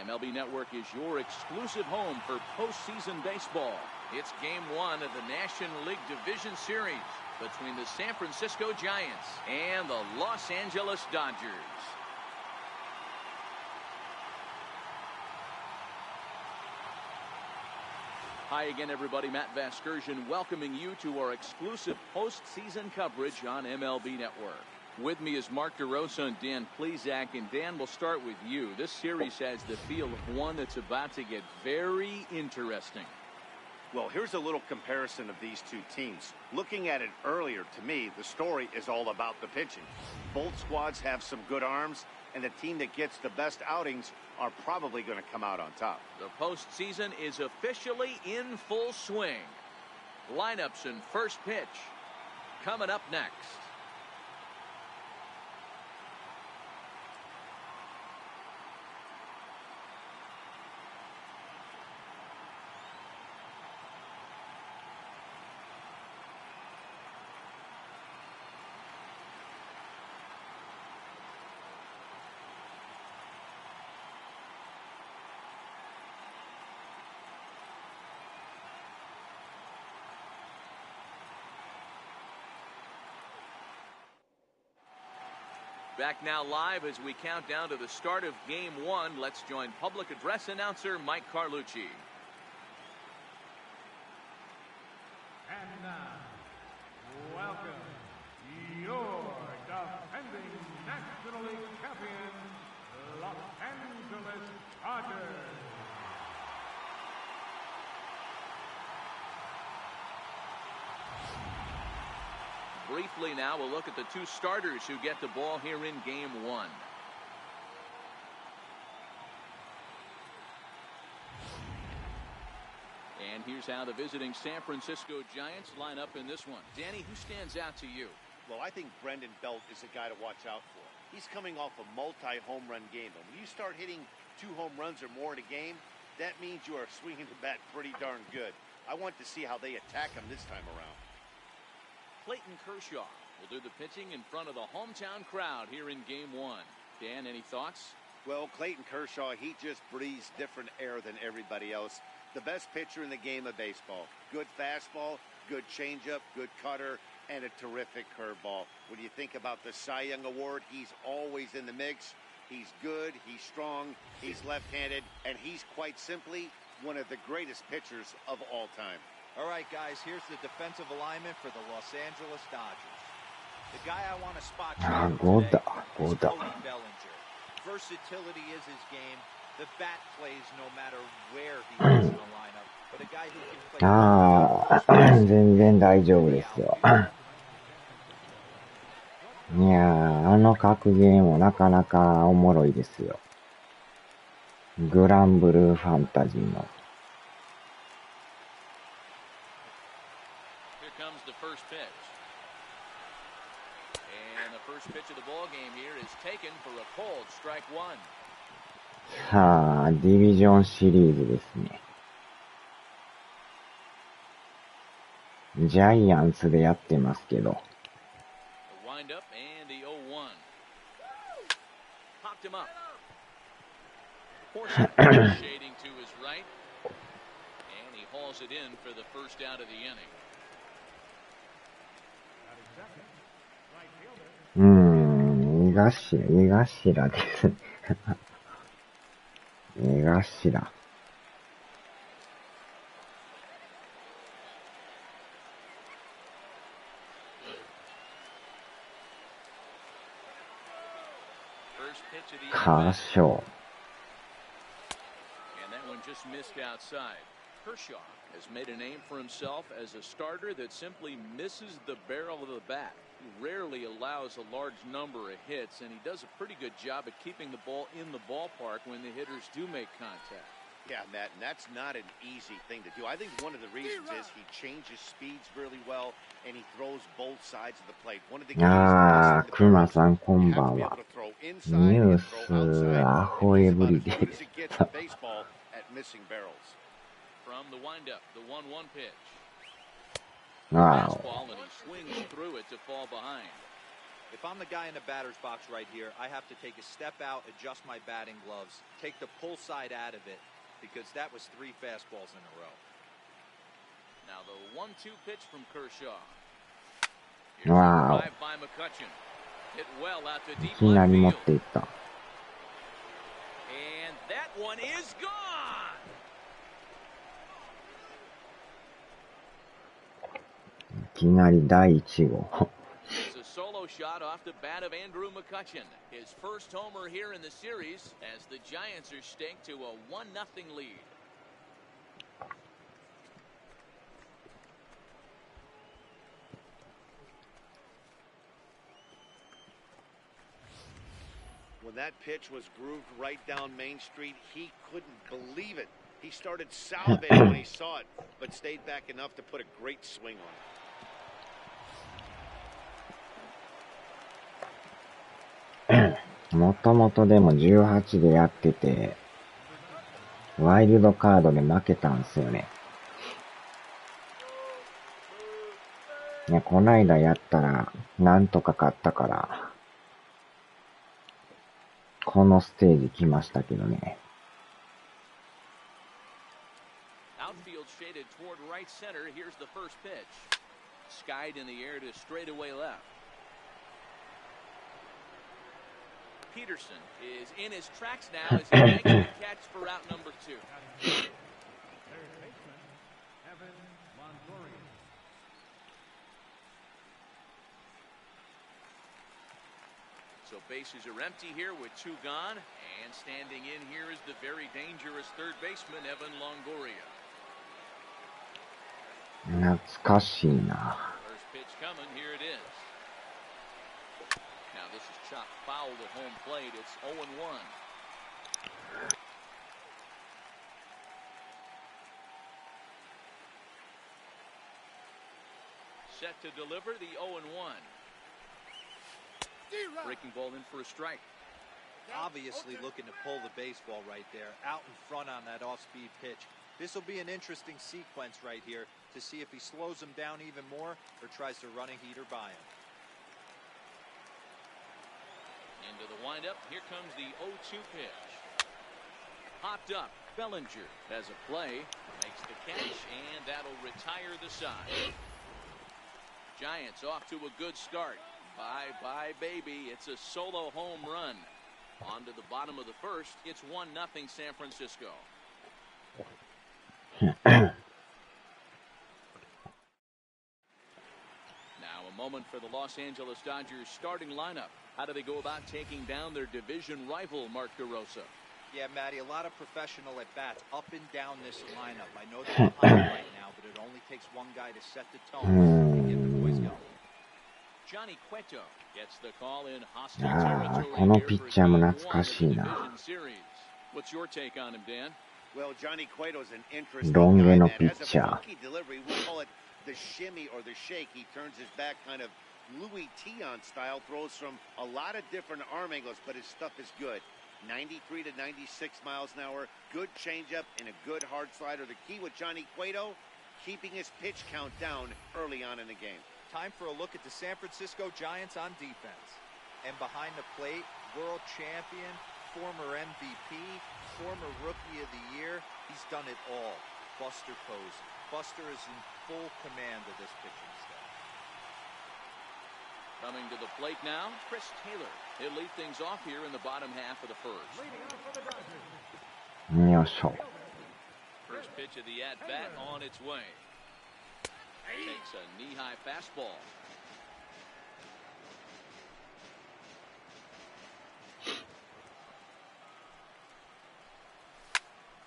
MLB Network is your exclusive home for postseason baseball. It's Game 1 of the National League Division Series between the San Francisco Giants and the Los Angeles Dodgers. Hi again, everybody. Matt Vasgersian welcoming you to our exclusive postseason coverage on MLB Network. With me is Mark DeRosa and Dan Plesac. And Dan, we'll start with you. This series has the feel of one that's about to get very interesting. Well, here's a little comparison of these two teams. Looking at it earlier, to me, the story is all about the pitching. Both squads have some good arms, and the team that gets the best outings are probably going to come out on top. The postseason is officially in full swing. Lineups and first pitch coming up next. Back now live as we count down to the start of Game 1. Let's join public address announcer Mike Carlucci. And now, welcome your defending National League champion, Los Angeles Dodgers. Briefly now, we'll look at the two starters who get the ball here in Game 1. And here's how the visiting San Francisco Giants line up in this one. Danny, who stands out to you? Well, I think Brendan Belt is a guy to watch out for. He's coming off a multi-home run game. And when you start hitting 2 home runs or more in a game, that means you are swinging the bat pretty darn good. I want to see how they attack him this time around. Clayton Kershaw will do the pitching in front of the hometown crowd here in Game 1. Dan, any thoughts? Well, Clayton Kershaw, he just breathes different air than everybody else. The best pitcher in the game of baseball. Good fastball, good changeup, good cutter, and a terrific curveball. When you think about the Cy Young Award, he's always in the mix. He's good, he's strong, he's left-handed, and he's quite simply one of the greatest pitchers of all time. All right, guys, here's the defensive alignment for the Los Angeles Dodgers. The guy I want to spot today is Cody Bellinger. Versatility is his game. The bat plays no matter where he is in the lineup. But a guy who can play... 全然大丈夫ですよ。いやー、あの格ゲーもなかなかおもろいですよ。グランブルーファンタジーの。First pitch. And the first pitch of the ball game here is taken for a cold strike one. さあ、ディビジョンシリーズですね。ジャイアンツでやってますけど。The wind up and the 0-1. Popped him up. Shading to his right. And he hauls it in for the first out of the inning. 江頭です。江頭。カーショー。And that one just missed outside. Kershaw has made a name for himself as a starter that simply misses the barrel of the bat. He rarely allows a large number of hits, and he does a pretty good job at keeping the ball in the ballpark when the hitters do make contact. Yeah, Matt, and that's not an easy thing to do. I think one of the reasons is he changes speeds really well, and he throws both sides of the plate. One of the クマさんこんばんは。ニュースアホエブリデイです。From the windup, the 1-1 pitch. Wow. Fastball, and he swings through it to fall behind. If I'm the guy in the batter's box right here, I have to take a step out, adjust my batting gloves, take the pull side out of it, because that was 3 fastballs in a row. Now the 1-2 pitch from Kershaw. Wow. Drive by McCutcheon. Hit well out to い deep きな left り持っ field. ていった。 And that one is gone. いきなり第1号。 It's a solo shot off the bat of Andrew McCutcheon. His first homer here in the series as the Giants are staked to a 1-0 lead. When that pitch was grooved right down Main Street, he couldn't believe it. He started salivating when he saw it, but stayed back enough to put a great swing on it. もともとでも18でやってて、ワイルドカードで負けたんですよね。ね、こないだやったら、なんとか勝ったから、このステージ来ましたけどね。Outfield shaded toward right center. Here's the first pitch. Skied in the air to straightaway left. Peterson is in his tracks now as he makes the catch for out number 2. So bases are empty here with 2 gone, and standing in here is the very dangerous third baseman Evan Longoria. 懐かしいな。 First pitch coming, here it is. Now this is chopped foul to home plate. It's 0-1. Set to deliver the 0-1. Breaking ball in for a strike. Obviously looking to pull the baseball right there, out in front on that off-speed pitch. This will be an interesting sequence right here to see if he slows him down even more or tries to run a heater by him. Into the windup, here comes the 0-2 pitch. Popped up, Bellinger has a play, makes the catch, and that'll retire the side. Giants off to a good start. Bye-bye, baby. It's a solo home run. On to the bottom of the first. It's 1-0 San Francisco. Now a moment for the Los Angeles Dodgers starting lineup. How do they go about taking down their division rival, Mark DeRosa? Yeah, Matty, a lot of professional at-bats up and down this lineup. I know they're behind right now, but it only takes one guy to set the tone and get the boys going. Johnny Cueto gets the call in hostile ああ、 territory この here ピ for ッチャーも game 懐か 1 of し the いな。 division series. What's your take on him, Dan? Well, Johnny Cueto's an interesting ロン毛 guy, の man. ピッ Has チ a ャー。 funky delivery. We'll call it the shimmy or the shake. He turns his back kind of Louis Tion style, throws from a lot of different arm angles, but his stuff is good. 93 to 96 miles an hour, good changeup and a good hard slider. The key with Johnny Cueto, keeping his pitch count down early on in the game. Time for a look at the San Francisco Giants on defense. And behind the plate, world champion, former MVP, former Rookie of the Year, he's done it all. Buster Posey. Buster is in full command of this pitching staff. Coming to the plate now, Chris Taylor. He'll lead things off here in the bottom half of the first. よいしょ。 First pitch of the at-bat on its way. Takes a knee-high fastball.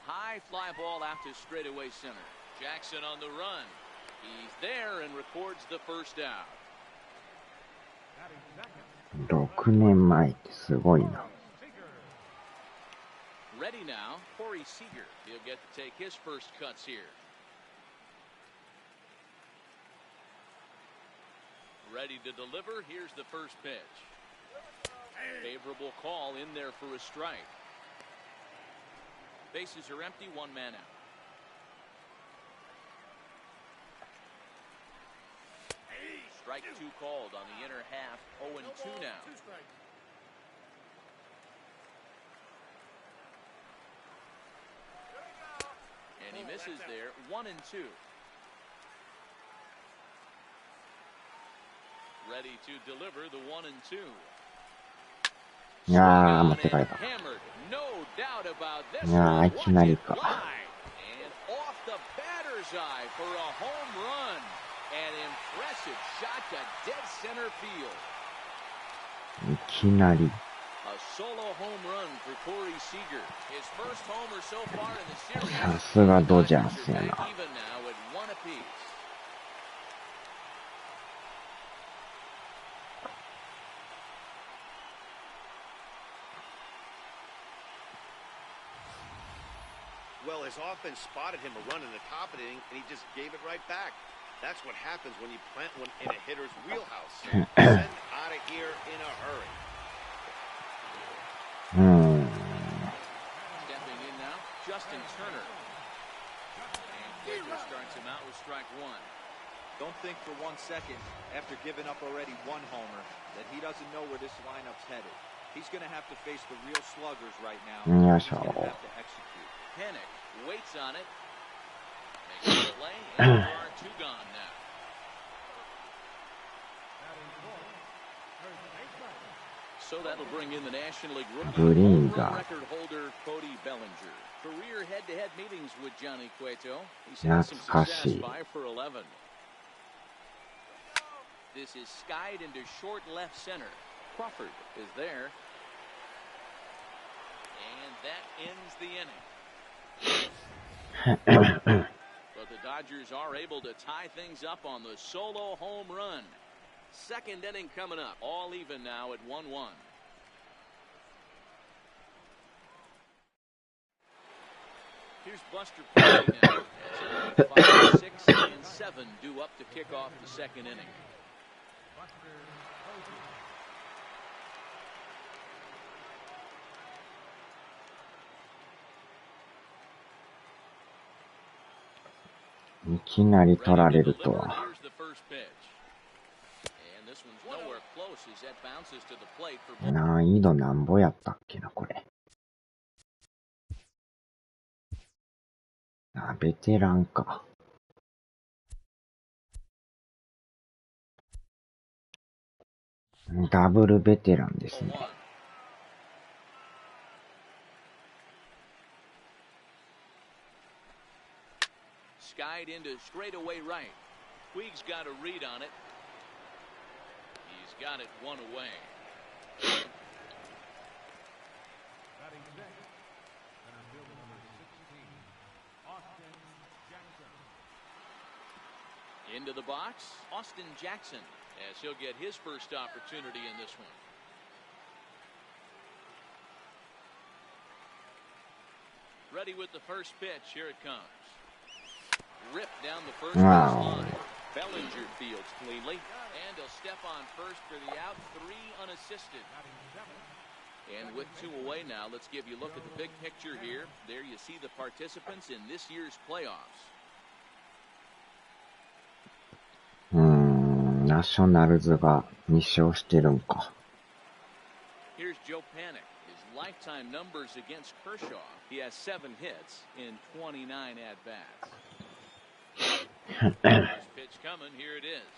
High fly ball out to straightaway center. Jackson on the run. He's there and records the first out. 6年前ってすごいな。Ready now, Corey Seager. He'll get to take his first cuts here. Ready to deliver. Here's the first pitch. Favorable call in there for a strike. Bases are empty, 1 man out. Strike two called on the inner half. 0-2 now. And he misses there. 1-2. Ready to deliver the 1-2. いやー、持ってかれた。いやー、いきなりか。いきなり。さすがドジャースやな。Well, his offense spotted him a run in the top of the inning, and he just gave it right back. That's what happens when you plant one in a hitter's wheelhouse. Send out of here in a hurry. Stepping in now, Justin Turner. And Pedro starts him out with strike one. Don't think for 1 second, after giving up already one homer, that he doesn't know where this lineup's headed. He's going to have to face the real sluggers right now. He's going to have to execute. Panic waits on it. Makes a play, and there are two gone now. So that'll bring in the National League rookie record holder Cody Bellinger. Career head-to-head meetings with Johnny Cueto. He's had some success, 5 for 11. This is skied into short left center. Crawford is there. And that ends the inning. But the Dodgers are able to tie things up on the solo home run. Second inning coming up. All even now at 1-1. Here's Buster Posey now. 5, 6, and 7 due up to kick off the second inning. Buster Posey. いきなり取られるとは。難易度なんぼやったっけな、これ。あ、ベテランか。ダブルベテランですね。Skied into straightaway right. Puig's got a read on it. He's got it one away. Batting next, center fielder number 16, Austin Jackson. Into the box, Austin Jackson, as he'll get his first opportunity in this one. Ready with the first pitch. Here it comes. Ripped down the first line. Bellinger fields cleanly, and he'll step on first for the out, 3 unassisted. And with 2 away now, let's give you a look at the big picture here. There you see the participants in this year's playoffs. ナショナルズが2勝してるんか。Here's Joe Panic. His lifetime numbers against Kershaw. He has 7 hits in 29 at-bats. First pitch coming, here it is.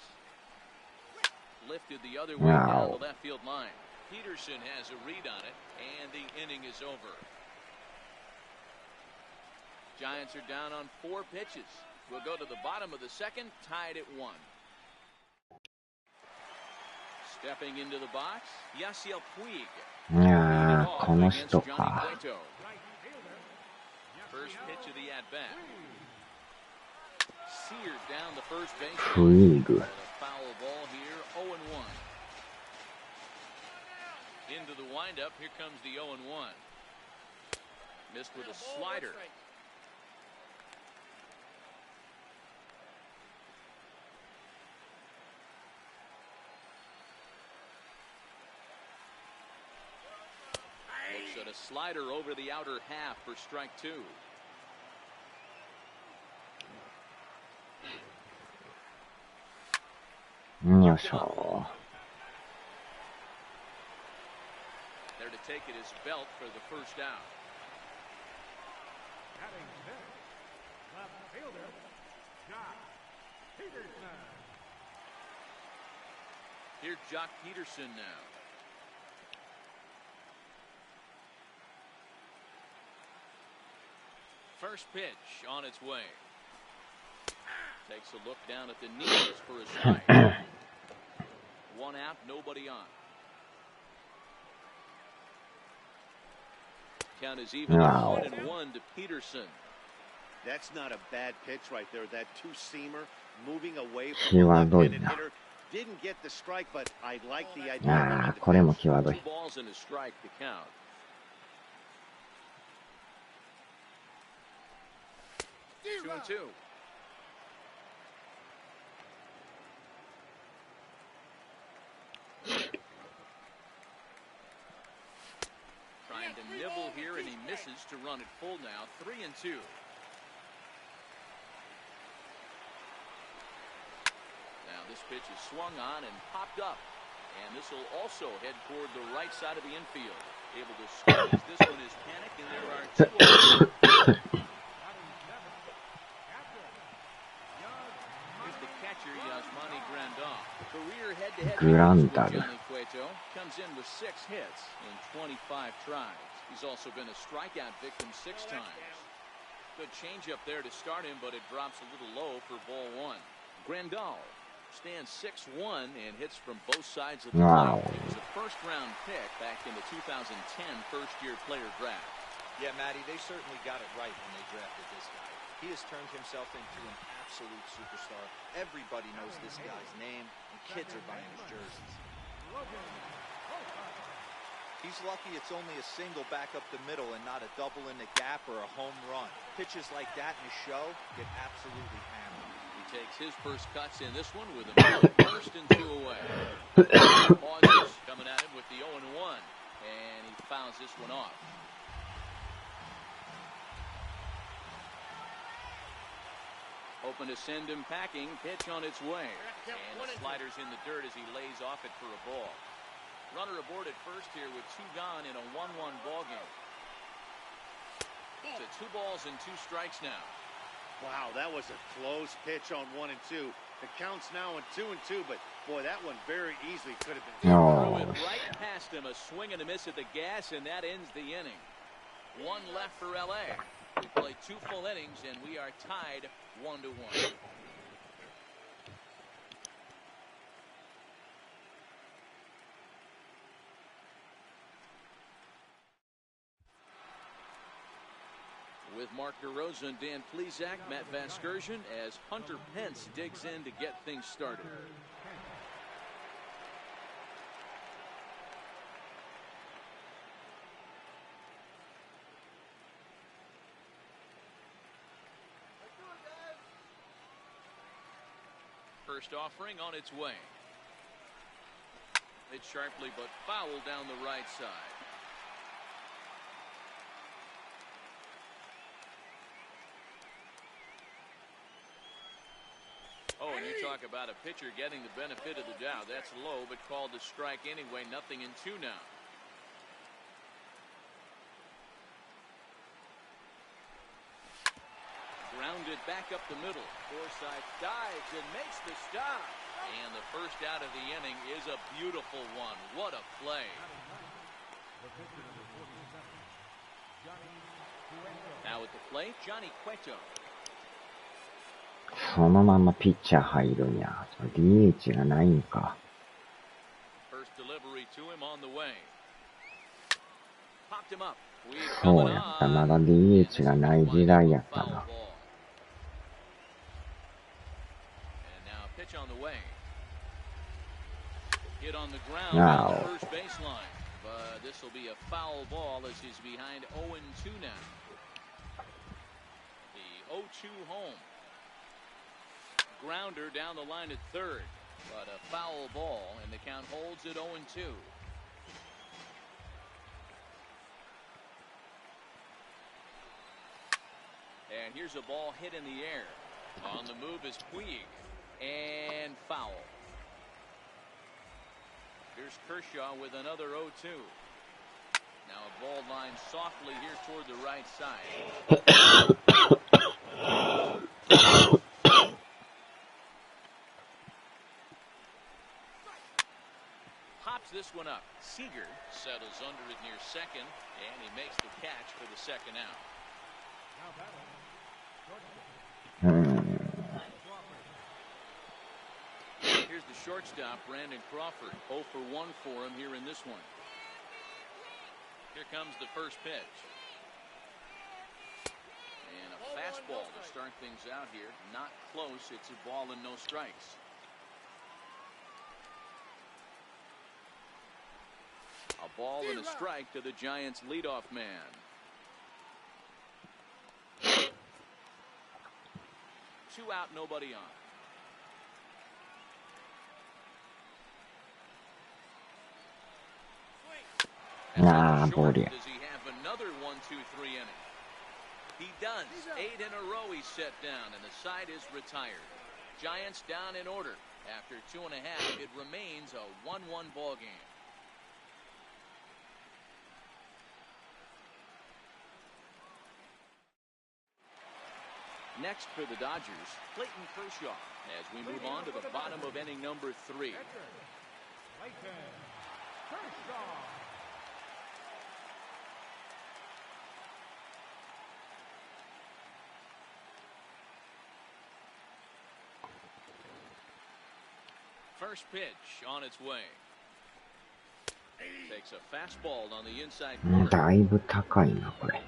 Lifted the other way down the left field line. Peterson has a read on it, and the inning is over. Giants are down on 4 pitches. We'll go to the bottom of the second, tied at 1. Stepping into the box, Yasiel Puig. いやー、この人か。First pitch of the at-bat. Seared down the first base. Puig. Foul ball here, 0-1. Into the windup, here comes the 0-1. Missed with a slider. Looks at a slider over the outer half for strike 2. よいしょ。There to take it is Belt for the first out. Batting fifth, left fielder, Jock Peterson. Here's Jock Peterson now. First pitch on its way. Takes a look down at the knees for a strike. One out, nobody on. Count is even at 1-1 to Peterson. That's not a bad pitch right there. That two-seamer moving away from the left-handed hitter. Didn't get the strike, but I like the idea. これも際どい。 Two balls and a strike to count. Two and two. Trying to nibble here, and he misses to run it full now. 3-2. Now this pitch is swung on and popped up. And this will also head toward the right side of the infield. Able to squeeze this one is panic, and there are two. Here's the catcher, Yasmani Grandal. Career head-to-head with Johnny Cueto. Comes in with 6 hits in 25 tries. He's also been a strikeout victim 6 times. Good changeup there to start him, but it drops a little low for ball 1. Grandal stands 6'1" and hits from both sides of the plate. He was a first-round pick back in the 2010 first-year player draft. Yeah, Matty, they certainly got it right when they drafted this guy. He has turned himself into an absolute superstar. Everybody knows this guy's name, and kids are buying his jerseys. He's lucky it's only a single back up the middle and not a double in the gap or a home run. Pitches like that in a show get absolutely hammered. Takes his first cuts in this one with a first and 2 away. Pauses coming at him with the 0-1, and he fouls this one off. Hoping to send him packing. Pitch on its way, and the slider's in the dirt as he lays off it for a ball. Runner aboard at first here with 2 gone in a 1-1 ball game. To 2 balls and 2 strikes now. Wow, that was a close pitch on 1 and 2. The count's now in 2 and 2, but boy, that one very easily could have been. Threw it right past him, a swing and a miss at the gas, and that ends the inning. 1 left for LA. We played 2 full innings, and we are tied 1-1. With Mark DeRosa and Dan Plesac, Matt Vasgersian, as Hunter Pence digs in to get things started. First offering on its way. Hit sharply, but foul down the right side. Oh, and you talk about a pitcher getting the benefit of the doubt. That's low, but called a strike anyway. 0-2 now. Grounded back up the middle. Forsythe dives and makes the stop. And the first out of the inning is a beautiful one. What a play. Now at the plate, Johnny Cueto. そのままピッチャー入るんや。DH がないんか。そうやった。まだ DH がない時代やったな。Now. But this will be a foul ball as he's behind 0-2 now. The 0-2 home. Grounder down the line at third, but a foul ball, and the count holds at 0-2. And here's a ball hit in the air. On the move is Puig, and foul. Here's Kershaw with another 0-2. Now a ball line softly here toward the right side. Pops this one up. Seager settles under it near second, and he makes the catch for the second out. Here's the shortstop, Brandon Crawford. 0 for 1 for him here in this one. Here comes the first pitch. And a fastball to start things out here. Not close. It's a ball and no strikes. A ball and a strike to the Giants' leadoff man. Two out, nobody on. Boy. Does he have another 1-2-3 inning? He does. 8 in a row he's set down, and the side is retired. Giants down in order. After 2.5, it remains a 1-1 ball game. Next for the Dodgers, Clayton Kershaw, as we move on to the bottom of inning number 3. Clayton Kershaw. First pitch on its way. Takes a fastball on the inside corner. だいぶ高いな、これ。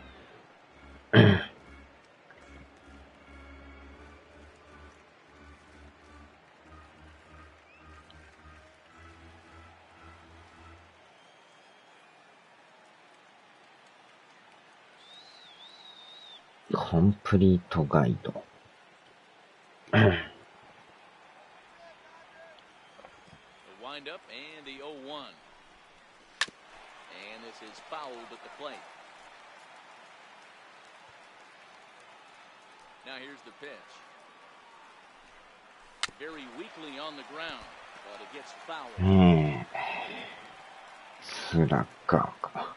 コンプリートガイド。Up and the 0-1. And this is fouled at the plate. Now here's the pitch. Very weakly on the ground, but it gets fouled. スラッガーか。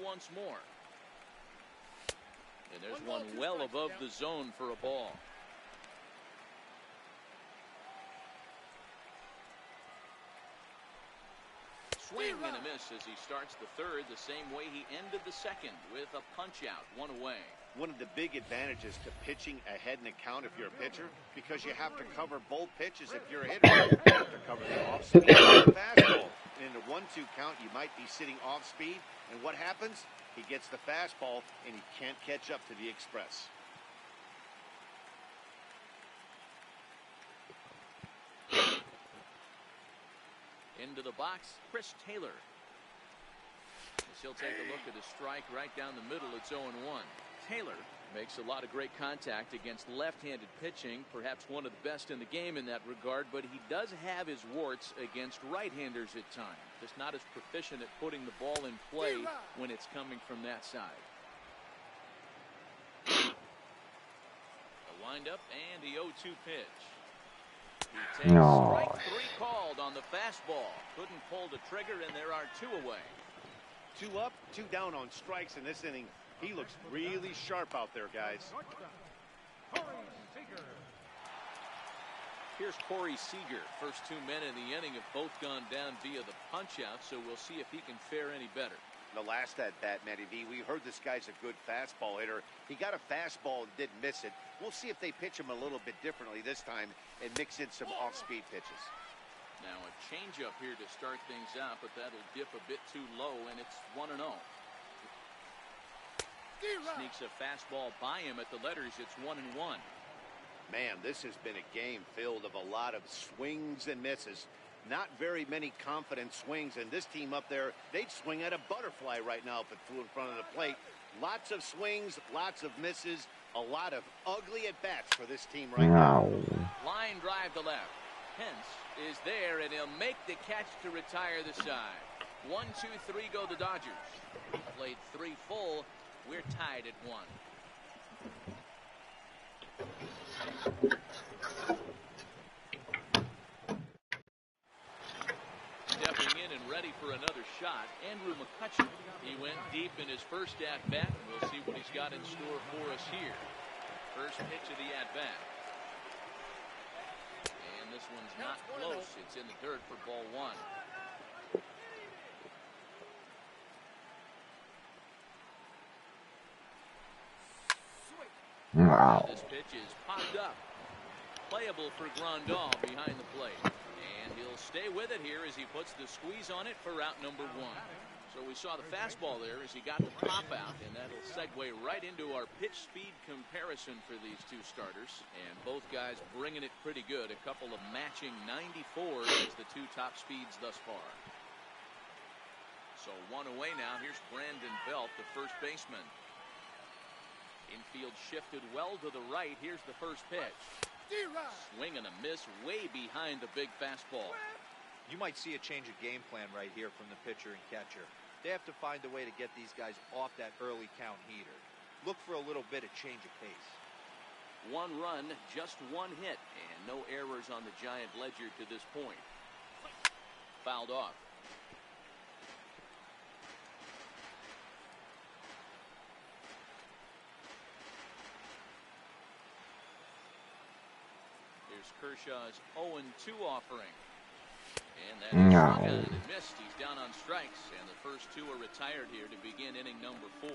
Once more. And there's one well above the zone for a ball. Swing and a miss as he starts the third the same way he ended the second, with a punch out, 1 away. One of the big advantages to pitching ahead in the count if you're a pitcher, because you have to cover both pitches if you're a hitter. You have to cover the off speed and the fastball. In the 1-2 count, you might be sitting off speed, and what happens? He gets the fastball, and he can't catch up to the express. Into the box, Chris Taylor. As he'll take a look at a strike right down the middle. It's 0-1. Taylor makes a lot of great contact against left-handed pitching, perhaps one of the best in the game in that regard, but he does have his warts against right-handers at times. Just not as proficient at putting the ball in play when it's coming from that side. A windup and the 0-2 pitch. He takes strike 3 called on the fastball. Couldn't pull the trigger, and there are 2 away. 2 up, 2 down on strikes in this inning. He looks really sharp out there, guys. Here's Corey Seager. First 2 men in the inning have both gone down via the punch-out, so we'll see if he can fare any better. The last at-bat, Matty V, we heard this guy's a good fastball hitter. He got a fastball and didn't miss it. We'll see if they pitch him a little bit differently this time and mix in some off-speed pitches. Now a changeup here to start things out, but that'll dip a bit too low, and it's 1-0. Sneaks a fastball by him at the letters. It's 1-1. Man, this has been a game filled of a lot of swings and misses. Not very many confident swings, and this team up there, they'd swing at a butterfly right now if it flew in front of the plate. Lots of swings, lots of misses, a lot of ugly at-bats for this team right now. Line drive to left. Pence is there, and he'll make the catch to retire the side. 1, 2, 3 go the Dodgers. He played 3 full. We're tied at 1. Stepping in and ready for another shot, Andrew McCutcheon. He went deep in his first at-bat, and we'll see what he's got in store for us here. First pitch of the at-bat. And this one's not close. It's in the dirt for ball 1. Wow. This pitch is popped up. Playable for Grandal behind the plate. And he'll stay with it here as he puts the squeeze on it for route number 1. So we saw the fastball there as he got the pop out, and that'll segue right into our pitch speed comparison for these two starters. And both guys bringing it pretty good. A couple of matching 94s as the two top speeds thus far. So 1 away now. Here's Brandon Belt, the first baseman. Infield shifted well to the right. Here's the first pitch. Swing and a miss way behind the big fastball. You might see a change of game plan right here from the pitcher and catcher. They have to find a way to get these guys off that early count heater. Look for a little bit of change of pace. 1 run, just 1 hit, and no errors on the Giant ledger to this point. Fouled off. Kershaw's 0-2 offering. And that is missed. He's down on strikes, and the first 2 are retired here to begin inning number 4.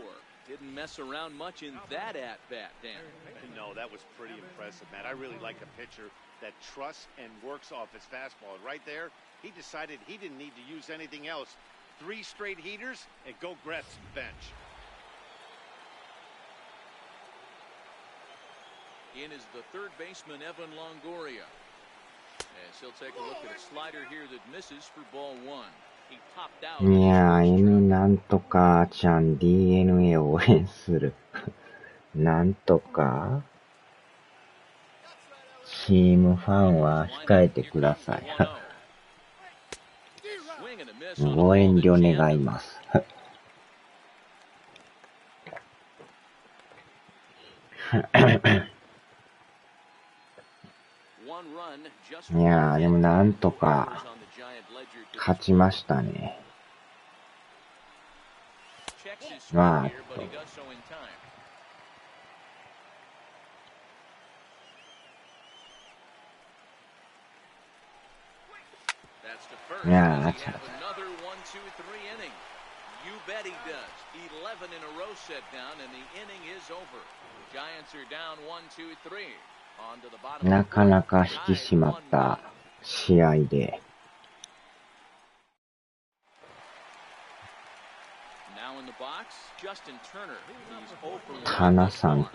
Didn't mess around much in that at-bat, Dan. No, that was pretty impressive, man. I really like a pitcher that trusts and works off his fastball. Right there, he decided he didn't need to use anything else. 3 straight heaters, and go grab some bench. In is the third baseman, Evan Longoria. As he'll take a look at a slider here that misses for ball 1. He topped out. いやー、N なんとかちゃん DNA を応援する。なんとかチームファンは控えてください。ご遠慮願います。いやー、でもなんとか勝ちましたね。わーっと。いやー、ちゃった。なかなか引き締まった試合で。タナさん。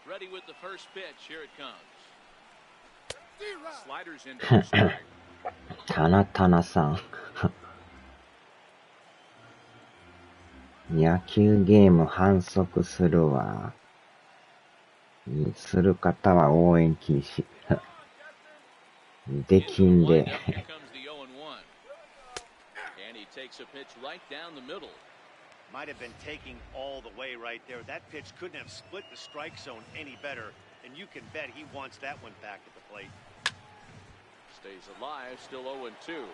Ready with the first pitch. Here it comes. Sliders in for strike. タナさん。野球ゲーム反則するわ。する方は応援禁止。できんで。Might have been taking all the way right there. That pitch couldn't have split the strike zone any better, and you can bet he wants that one back at the plate. Stays alive, still 0-2.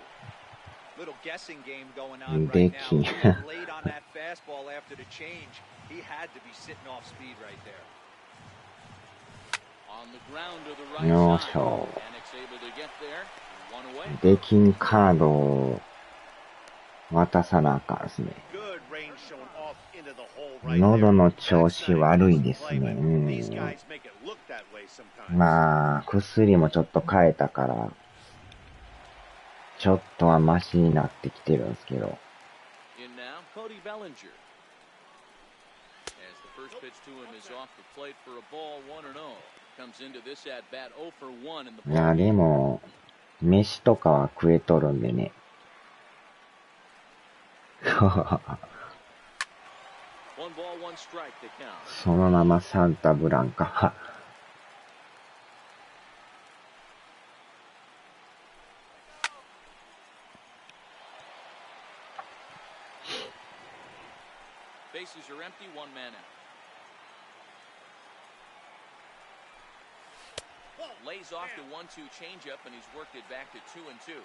Little guessing game going on right now. Late on that fastball after the change. He had to be sitting off speed right there. On the ground to the right side. Annex able to get there. 1 away. できんカードを渡さなあかんですね。喉の調子悪いですね。まあ、薬もちょっと変えたから、ちょっとはマシになってきてるんですけど。いや、でも、飯とかは食えとるんでね。そのままサンタブランカ。Bases are empty, one man out. Lays off the 1-2 changeup, and he's worked it back to 2-2.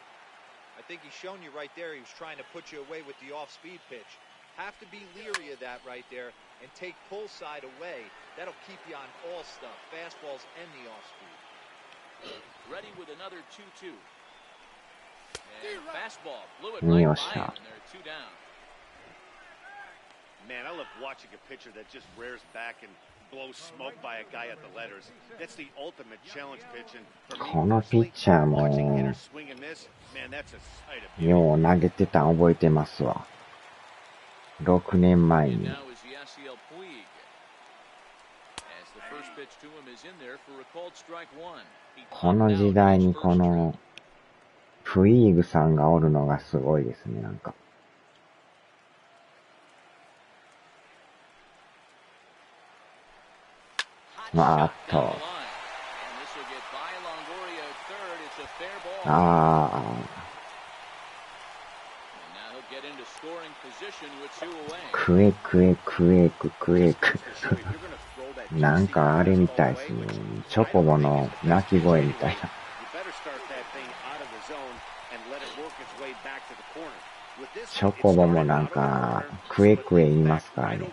I think he's shown you right there. He was trying to put you away with the off-speed pitch. Have to be leery of that right there and take pull side away. That'll keep you on all stuff, fastballs and the off-speed. Ready with another 2-2. And fastball blew it right by him, and they're two down. Man, I love watching a pitcher that just rears back and blows smoke by a guy at the letters. That's the ultimate challenge pitching. このピッチャーもよう投げてたん覚えてますわ。6年前に。この時代にこのフイーグさんがおるのがすごいですね、なんか。あっと。クエクエクエククエク。なんかあれみたいですね。チョコボの鳴き声みたいな。チョコボもなんかクエクエ言いますからね。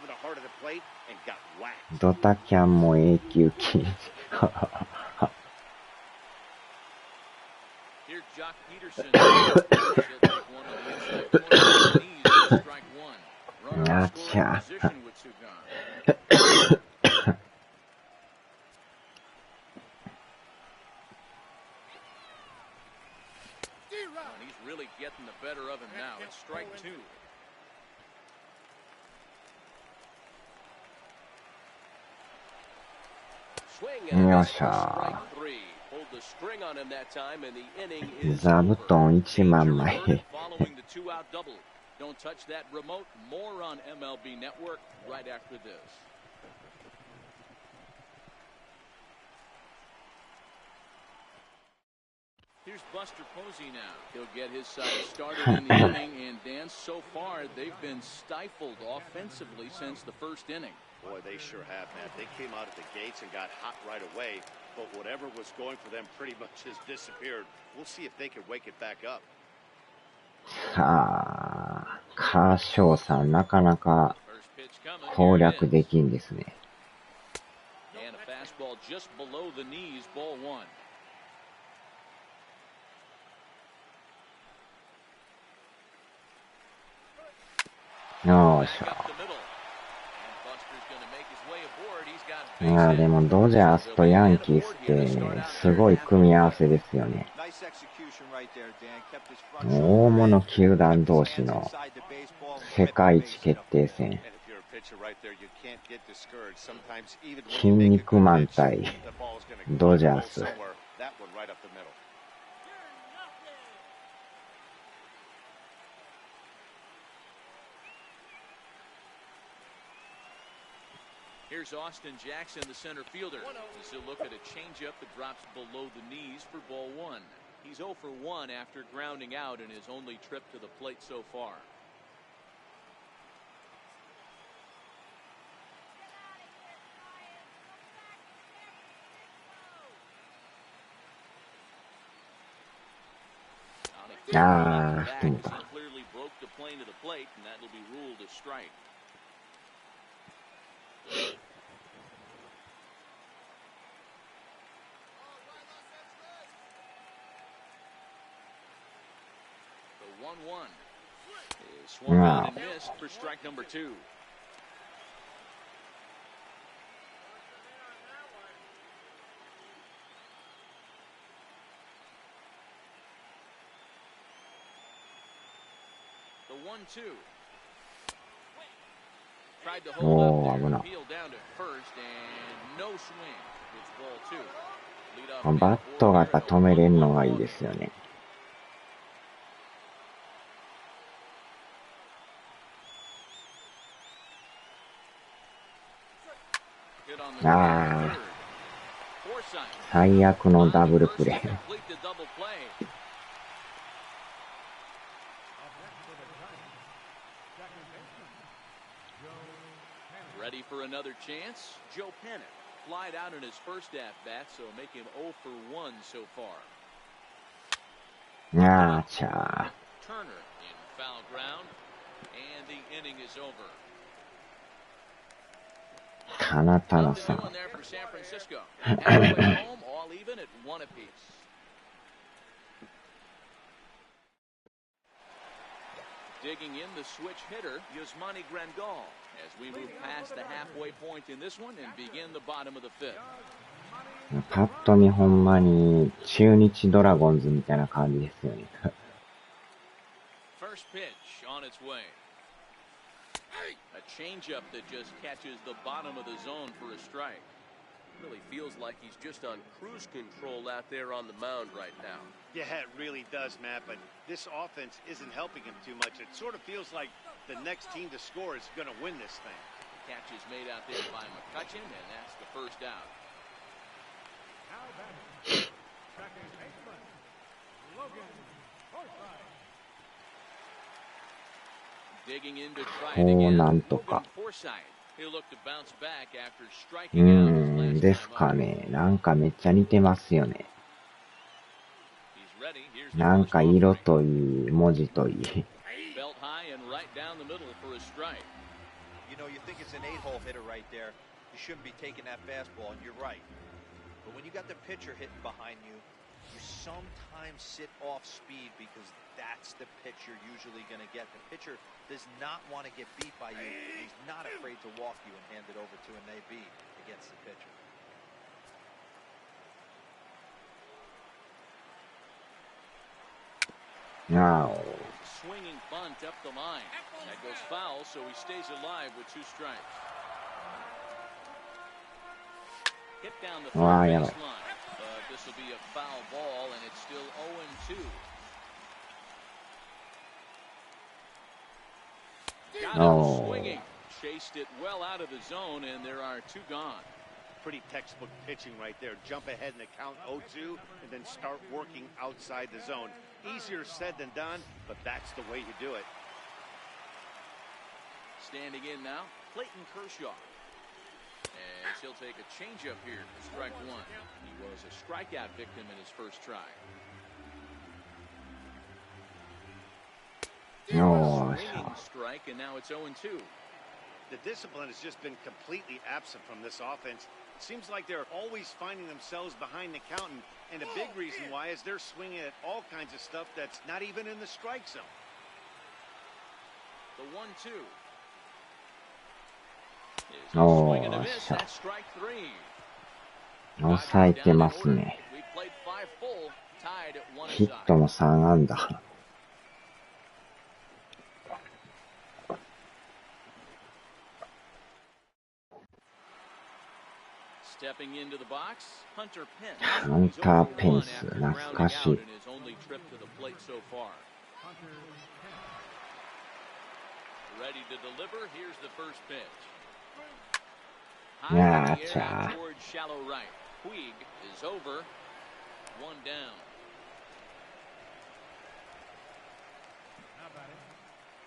ドタキャンも永久禁止。あちゃ。よっしゃ。座布団1万枚。Don't touch that remote. More on MLB Network right after this. Here's Buster Posey now. He'll get his side started in the inning, and Dan, so far they've been stifled offensively since the first inning. Boy, they sure have, man. They came out of the gates and got hot right away, but whatever was going for them pretty much has disappeared. We'll see if they can wake it back up. さあ、カーショーさんなかなか攻略できんですね。よーしょ。いやでもドジャースとヤンキースってすごい組み合わせですよね。大物球団同士の世界一決定戦。筋肉マン対ドジャース。Here's Austin Jackson, the center fielder. As he'll look at a changeup that drops below the knees for ball one. He's 0 for 1 after grounding out in his only trip to the plate so far. Clearly broke the plane to the plate, and that'll be ruled a strike. The 1-1 is swung on and missed for strike number 2. The 1-2. Tried to hold up there, field down to first, and no swing. It's ball 2. バットがやっぱ止めれるのがいいですよね。ああ、最悪のダブルプレー。Ready for another chance? Joe Pennant flied out in his first at-bat, so make him 0 for 1 so far. あーちゃ Turner in foul ground, and the inning is over. ー。タナタナ Nothing さ new ん。 in there for San Francisco. Halfway home, all even at 1 apiece. Digging in the switch hitter, Yasmani Grandal, as we move past the halfway point in this one and begin the bottom of the fifth. パッと見ほんまに中日ドラゴンズみたいな感じですよね。First pitch on its way. A changeup that just catches the bottom of the zone for a strike. Really feels like he's just on cruise control out there on the mound right now. Yeah, it really does, Matt, but this offense isn't helping him too much. It sort of feels like the next team to score is going to win this thing. Catch is made out there by McCutchen, and that's the first out. Now batting, second baseman, Logan Forsythe. Digging in to try it again. Logan Forsythe. He'll look to bounce back after striking out his last ですか time ね。なんかめっちゃ似てますよね。 He's ready. Here's the なん first か offering. 色といい、文字といい。 Belt high and right down the middle for a strike. You know, you think it's an 8-hole hitter right there. You shouldn't be taking that fastball, and you're right. But when you got the pitcher hitting behind you, you sometimes sit off speed because that's the pitch you're usually going to get. The pitcher does not want to get beat by you. He's not afraid to walk you and hand it over to an AB against the pitcher. Now, Swinging bunt up the line. That goes foul, so he stays alive with 2 strikes. Hit down the Wow, third yeah. base line. But this will be a foul ball, and it's still 0-2. Got him Oh. swinging. Chased it well out of the zone, and there are 2 gone. Pretty textbook pitching right there. Jump ahead in the count 0-2 and then start working outside the zone. Easier said than done, but that's the way you do it. Standing in now, Clayton Kershaw. As he'll take a changeup here for strike 1. He was a strikeout victim in his first try. No, Swinging strike, and now it's 0-2. The discipline has just been completely absent from this offense. It seems like they're always finding themselves behind the count, and a big reason why is they're swinging at all kinds of stuff that's not even in the strike zone. The 1-2. Oh, Swing and a miss. shot. That's strike 3. 抑えてますね。 We played 5 full, tied at 1ヒットも3安打。 Stepping into the box, Hunter Pence. Hunter Pence, 懐かしい。 In his only trip to the plate so far. Ready to deliver. Here's the first pitch. High in the air towards shallow right. Puig is over. 1 down. Now batting,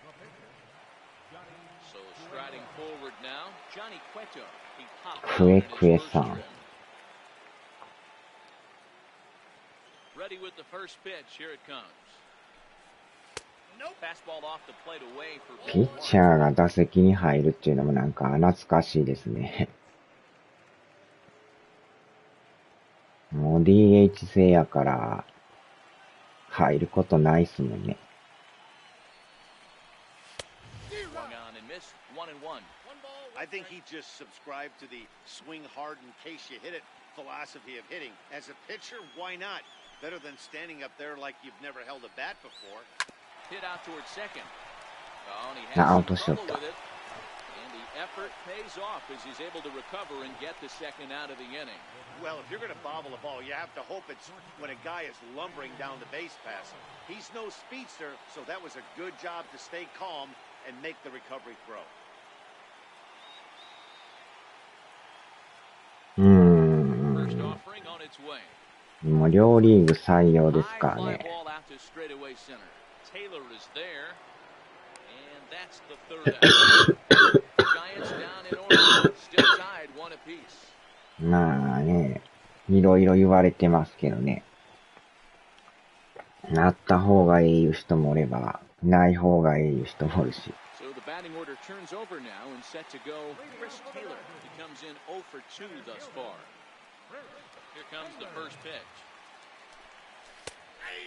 the pitcher, Johnny. So striding forward now, Johnny Cueto. He popped Cue- out in his first Cue-san. trip. Ready with the first pitch. Here it comes. Fastball off the plate away for ピッチャーが打席に入るっていうのもなんか懐かしいですね。もう DH 制やから入ることないっすもんね。 Swung on and missed. 1-1. I think he just subscribed to the swing hard in case you hit it philosophy of hitting. As a pitcher, why not? Better than standing up there like you've never held a bat before. Hit out towards second. Oh, and he Ah, has some auto trouble shot. with it. And the effort pays off as he's able to recover and get the second out of the inning. Well, if you're going to bobble a ball, you have to hope it's when a guy is lumbering down the base pass. He's no speedster, so that was a good job to stay calm and make the recovery throw. offering on its way. もう両リーグ採用ですから High fly ね。 ball out to straightaway center. Taylor is there, and that's the third out. Giants down in order, still tied one apiece. まあね、いろいろ言われてますけどね。なった方がいい人もおれば、ない方がいい人もおるし。So the batting order turns over now and set to go. Chris Taylor. He comes in 0 for 2 thus far. Here comes the first pitch.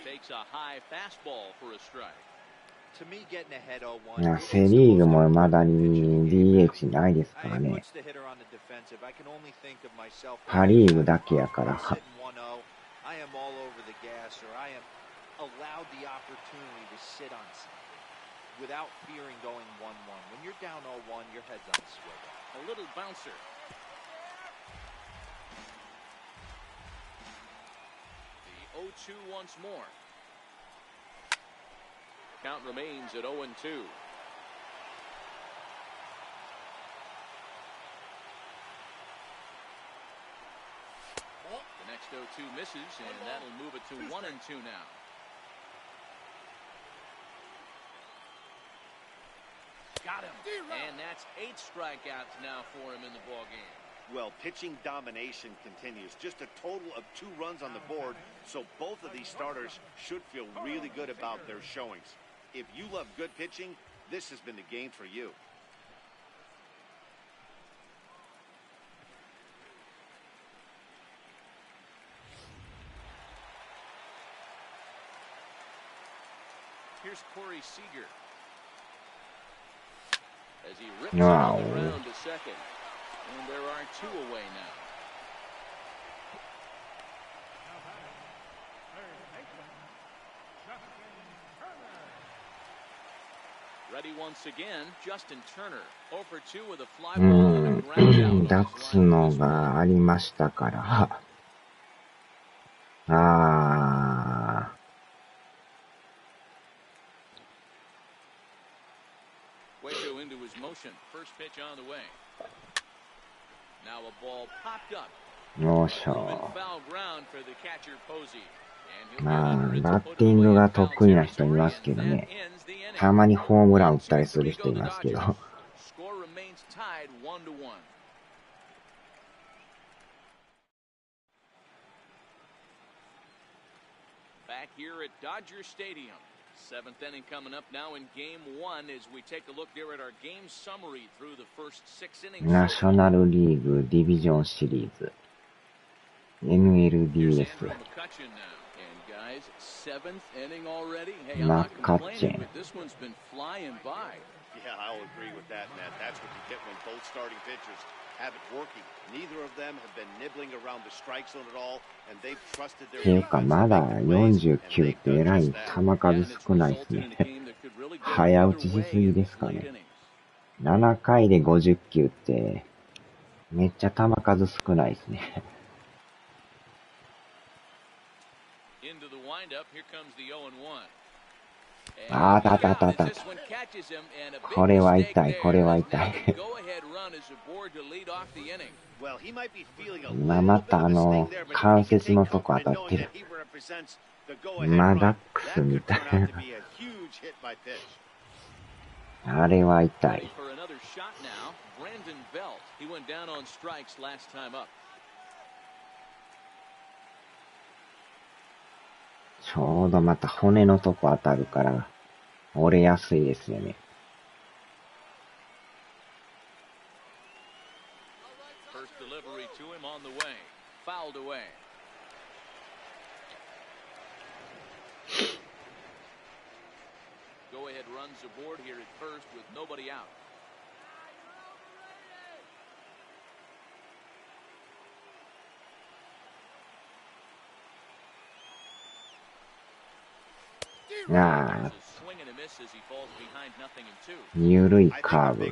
Takes a high fastball for a strike. To me, getting ahead 0-1. いやセリーグもまだに DH ないですから Hey, ね。 what's the hitter on the defensive? I can only think of myself. パリーグだけやから。 Sitting 1-0. I am all over the gas, or I am allowed the opportunity to sit on something without fearing going 1-1. When you're down 0-1, your head's on a swivel. A little bouncer. The 0-2 once more. Count remains at 0-2. The next 0-2 misses, and that'll move it to 1-2 now. Got him. And that's 8 strikeouts now for him in the ballgame. Well, pitching domination continues. Just a total of 2 runs on the board, so both of these starters should feel really good about their showings. If you love good pitching, this has been the game for you. Here's Corey Seager. As he rips Wow. it on the ground to second. And there are 2 away now. Now batting, third baseman, Justin Turner. Ready once again, Justin Turner. 0 for 2 with a fly う ball and a ん、 ground out. 脱のがありましたから。Cueto into his motion. First pitch on the way. Now a ball popped up. よっし Moving ょ。 foul ground for the catcher Posey. And he'll まあ、 get under it バ to ッ put ティ it ング away が in foul 得意な人い territory, ますけ and ど that ね。 ends the inning. たまにホームラン打ったり 1-2 する人いますけど。 Score remains tied 1-1. Back here at Dodger Stadium. 7th inning coming up now in game 1 as we take a look there at our game summary through the first 6 innings. ナショナルリーグディビジョンシリーズ。Here's NLDS。 Andrew McCutcheon now. And guys, 7th inning already. Hey, I'm McCutcheon. not complaining, but this one's been flying by. Yeah, I'll agree with that, Matt. That's what you get when both starting pitchers have it working. Neither of them have been nibbling around the strike zone at all, and they've trusted their ていうか、まだ49ってえらい球数少ないですね。早打ちしすぎですかね。7回で50球って、めっちゃ球数少ないですね。Into the windup, here comes the 0-1. あたたたた。これは痛い、これは痛い。今また関節のとこ当たってる。マダックスみたいな。あれは痛い。ちょうどまた骨のとこ当たるから折れやすいですよね。First delivery to him on the way. Fouled away. Go ahead runs aboard here at first with nobody out. Ah. ゆるいカーブ。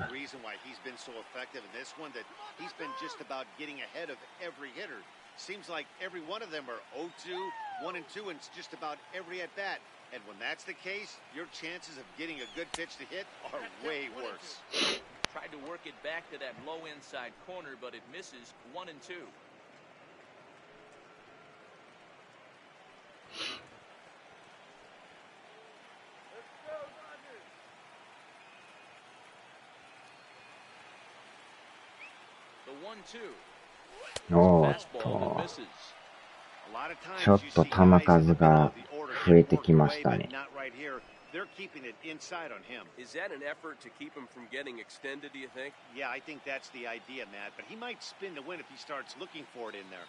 Seems like every one of them are 0-2, 1-2, and it's just about every at bat. And when that's the case, your chances of getting a good pitch to hit are way worse. Tried to work it back to that low inside corner, but it misses 1-2. おーっと、ちょっと球数が増えてきましたね。They're keeping it inside on him. Is that an effort to keep him from getting extended, do you think? Yeah, I think that's the idea, Matt. But he might spin to win if he starts looking for it in there.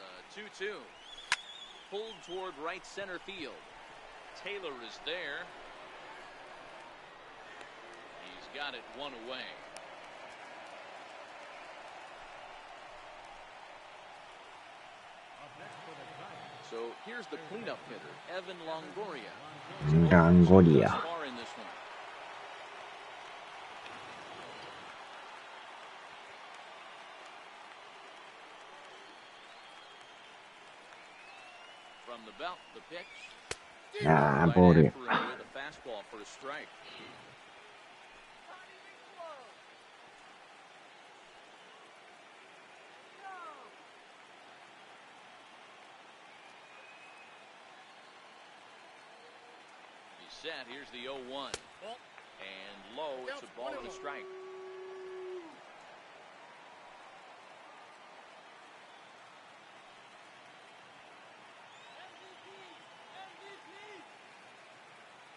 The 2-2. Pulled toward right center field. Taylor is there. He's got it one away. So here's the cleanup hitter, Evan Longoria. Longoria. Far in this one. From the belt, the pitch. Ah, ball. With a fastball for a strike. Set. Here's the 0-1. And low, it's a ball and a strike.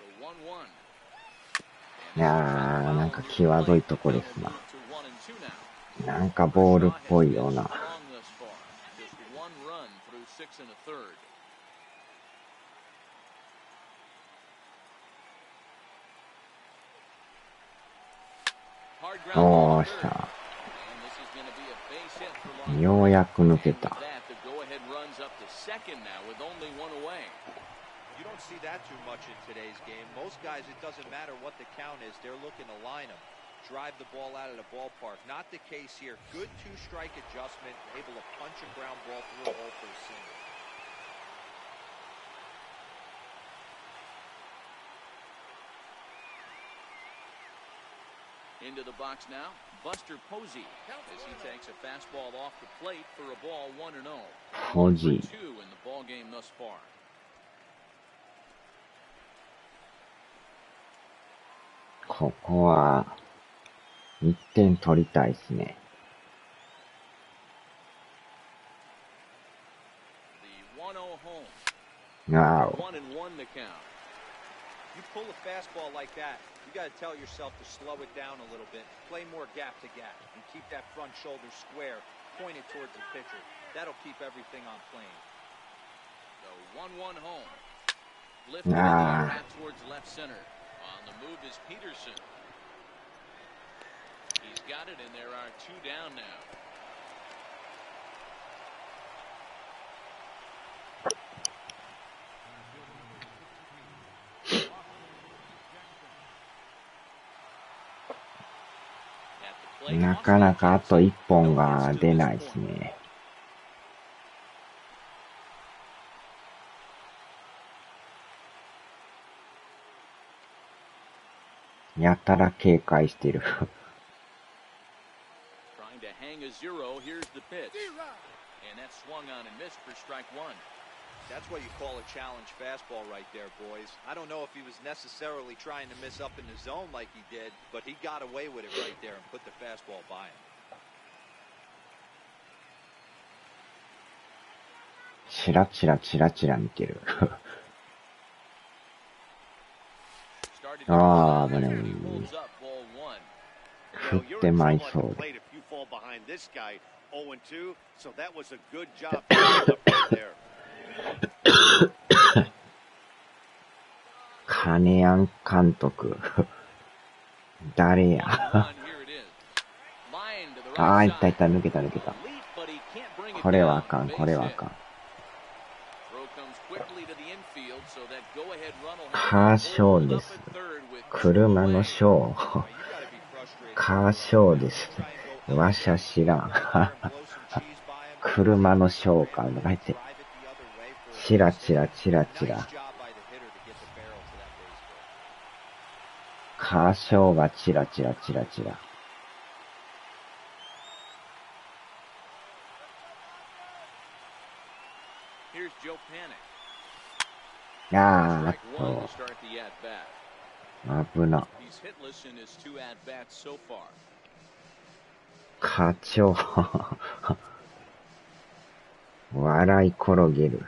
The 1-1. いやー、なんか際どいとこですな。なんかボールっぽいような。おーした。ようやく抜けた。You don't see that too much in today's game. Most guys, it doesn't matter what the count is. They're looking to line them, drive the ball out of the ballpark. Not the case here. Good two-strike adjustment, able to punch a ground ball through a hole for a single. Into the box now, Buster Posey, as he takes a fastball off the plate for a ball 1-0. Posey. 2 in the ball game thus far.ここは1点取りたいですね。The 1-0 home. ああ。1-1 the count. You pull a fastball like that, you got to tell yourself to slow it down a little bit, play more gap to gap, and keep that front shoulder square, pointed towards the pitcher. That'll keep everything on plane. The 1-1 home. Lifted in the air out towards left center. On the move is Peterson. He's got it, and there are 2 down now. At the plate, なかなかあと1本が出ないですね。やたら警戒してる。trying to hang a 0. Here's the pitch. And that swung on and missed for strike 1. That's what you call a challenge fastball right there, boys. I don't know if he was necessarily trying to miss up in the zone like he did, but he got away with it right there and put the fastball by him. チラチラチラチラ見てる。ああ、危ない。振ってまいそうで。金谷監督。誰や。ああ、いったいった、抜けた抜けた。これはあかん、これはあかん。カーショーです。車のショー。カーショーです。わしゃ知らん。車のショーか、書いて。チラチラチラチラ。カーショーがチラチラチラチラ。あーっと。危な。課長。笑い転げる。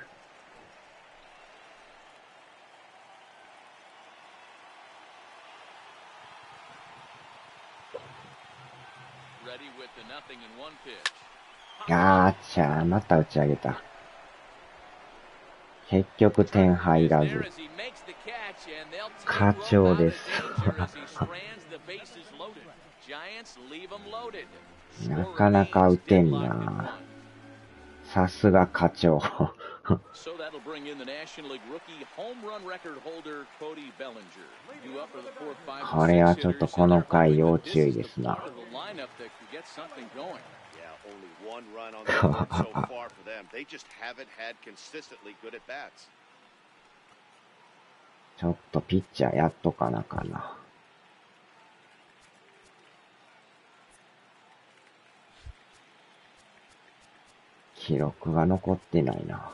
あーちゃー、また打ち上げた。結局点入らず。課長です。なかなか打てんな。さすが課長。これはちょっとこの回要注意ですな。ちょっとピッチャーやっとかなかな。記録が残ってないな。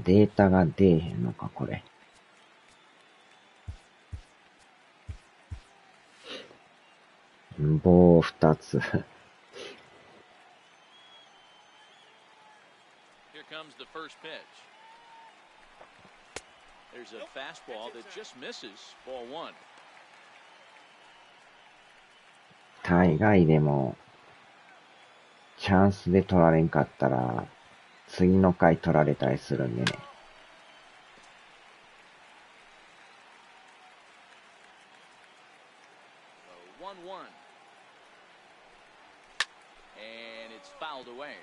データが出えへんのか、これ。棒2つ。Here comes the first pitch. There's a fastball that just misses. Ball one. 大概でも、チャンスで取られんかったら、次の回取られたりするんでね。1-1. And it's fouled away.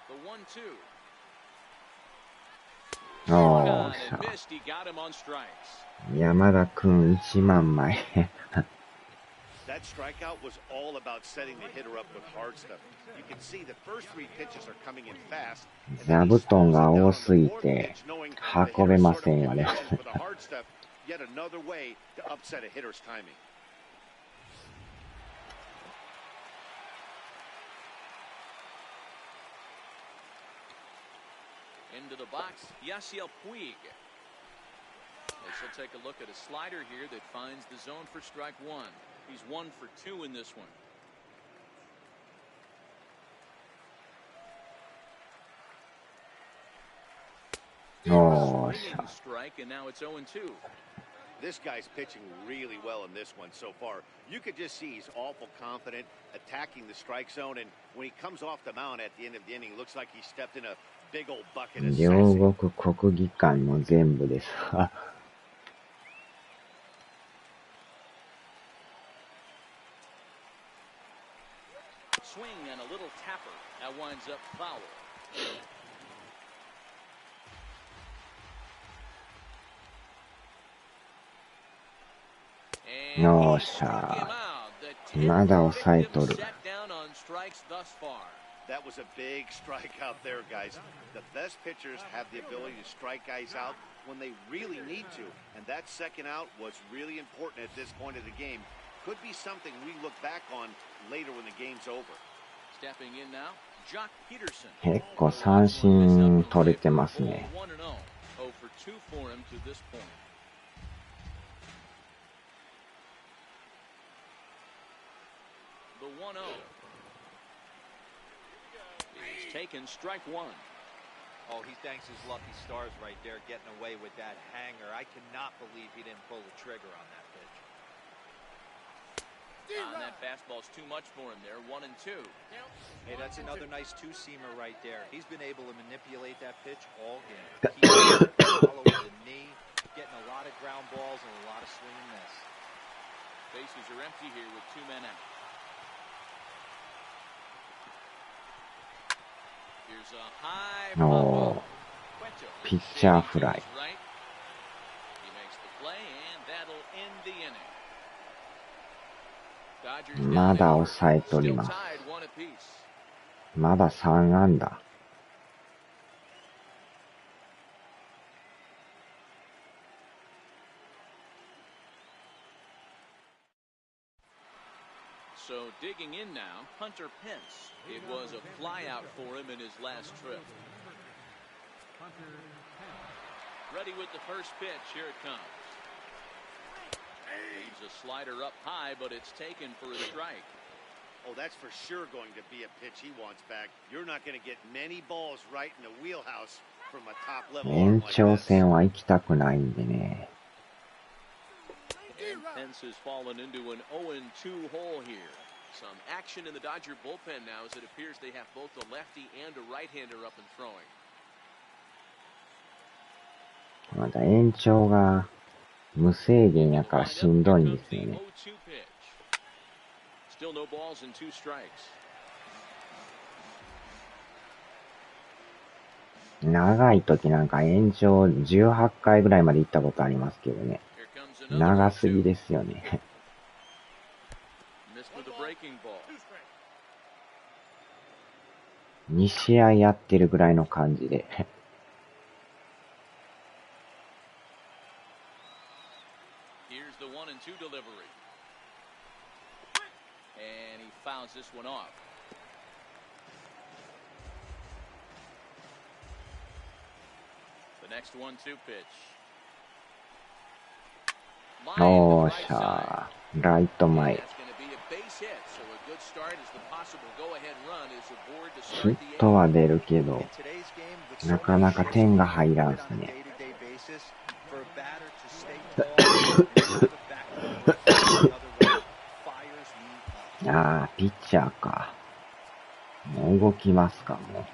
The 1-2. おーしゃ。山田くん1万枚。That strikeout was all about setting the hitter up with hard stuff. You can see the first three pitches are coming in fast. 座布団が多すぎて運べませんよね。Yet another way to upset a hitter's timing. Into the box, Yasiel Puig. This will take a look at a slider here that finds the zone for strike one. He's 1 for 2 in this one. Oh, strike, and now it's 0-2. This guy's pitching really well in this one so far. You could just see he's awful confident attacking the strike zone, and when he comes off the mound at the end of the inning, looks like he stepped in a big old bucket of sassy. 両国国技館の全部です。Swing and a little tapper. That winds up foul. And よっしゃ。まだ抑えとる。That was a big strikeout there, guys. The best pitchers have the ability to strike guys out when they really need to, and that second out was really important at this point of the game. Could be something we look back on later when the game's over. Stepping in now, Jock Peterson. 結構三振取れてますね。0 for 2 for him to this point. The 1-0. He's taken strike one. Oh, he thanks his lucky stars right there, getting away with that hanger. I cannot believe he didn't pull the trigger on that pitch. And that fastball's too much for him there. 1-2. Hey, that's another nice two-seamer right there. He's been able to manipulate that pitch all game. Follow with the knee, getting a lot of ground balls and a lot of swing and miss. Bases are empty here with 2 men out. Here's a high Oh, pitcher fly. He makes the play, and that'll end the inning. まだ抑えとります。まだ3安打。So digging in now, Hunter Pence. It was a flyout for him in his last trip. Ready with the first pitch. Here it comes. He's a slider up high, but it's taken for a strike. Oh, that's for sure going to be a pitch he wants back. You're not going to get many balls right in the wheelhouse from a top level. 延長戦は行きたくないんでね。And Pence has fallen into an 0-2 hole here. Some action in the Dodger bullpen now as it appears they have both a lefty and a right-hander up and throwing. まだ延長が無制限やからしんどいんですよね。Still no balls and two strikes. 長い時なんか延長18回ぐらいまで行ったことありますけどね。長すぎですよね。2試合やってるぐらいの感じで。Here's the 1-2 delivery. And he fouls this one off. The next 1-2 pitch. おーしゃー、ライト前。ヒットは出るけど、なかなか点が入らんすね。あー、ピッチャーか。もう動きますか、もう。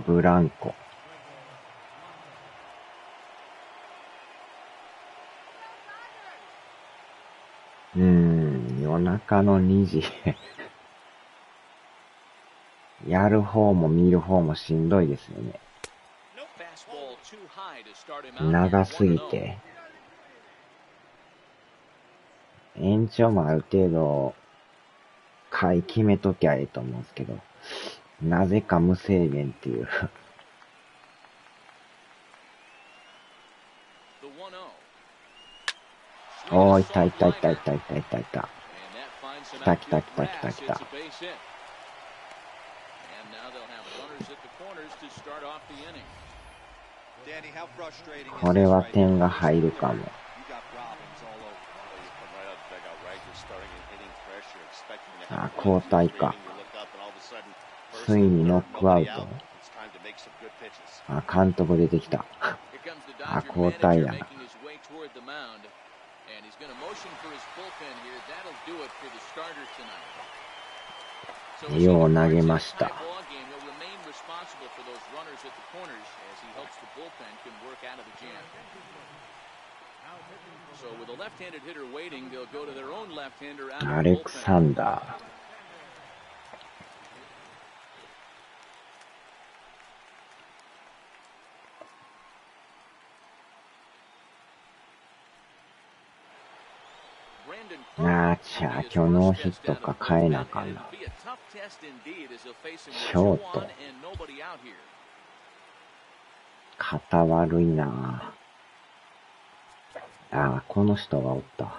ブランコ。夜中の2時。やる方も見る方もしんどいですよね。長すぎて。延長もある程度、回決めときゃいいと思うんですけど、なぜか無制限っていう。おー、いたいたいたいたいたいたいた。来た来た来た来た来た。これは点が入るかも。あ、交代か。ついにノックアウト。あ、監督出てきた。あ、交代やな。よう投げました。アレクサンダー。あーちゃ、今日ノーヒットか変えなあかんな。ショート。肩悪いなあ。この人がおった。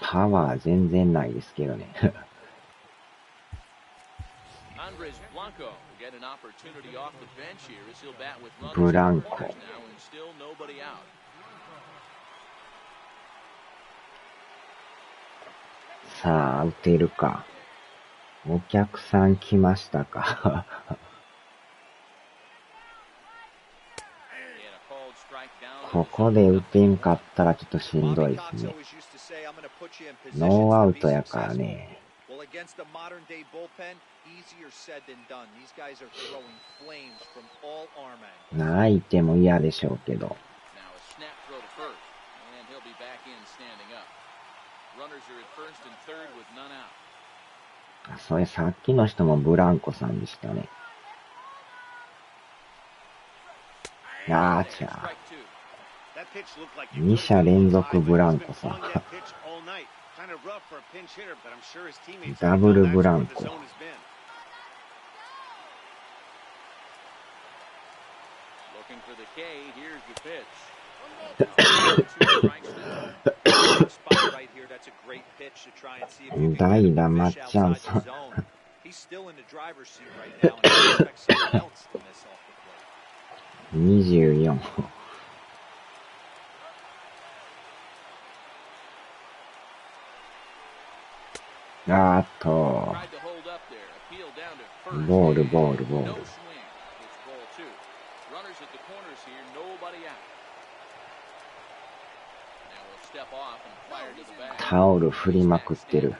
パワー全然ないですけどね。ブランコ。さあ、打てるか。お客さん来ましたか。ここで打てんかったらちょっとしんどいですね。ノーアウトやからね。泣いても嫌でしょうけど。それさっきの人もブランコさんでしたね。あーちゃー。2者連続ブランコさん。ダブルブランコ。代打マッチャンさん。24。ボール。タオル振りまくってる。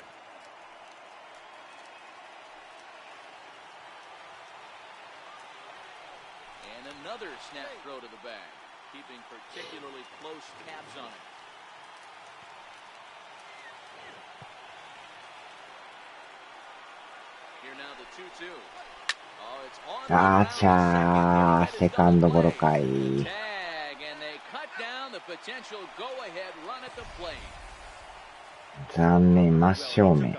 セカンドゴロかい。残念、真正面。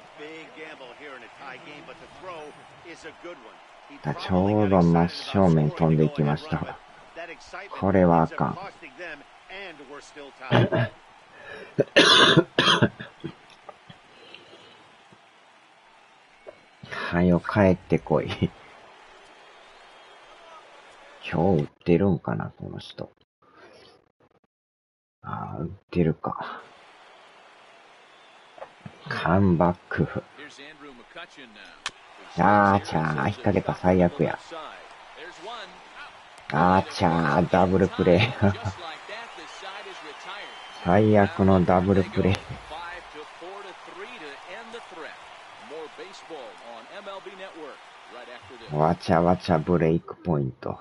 ちょうど真正面飛んでいきました。これはあかん。はよ帰ってこい。今日打ってるんかな、この人。打ってるか。カムバック。引っ掛けた、最悪や。ダブルプレー。最悪のダブルプレー。わちゃわちゃブレイクポイント。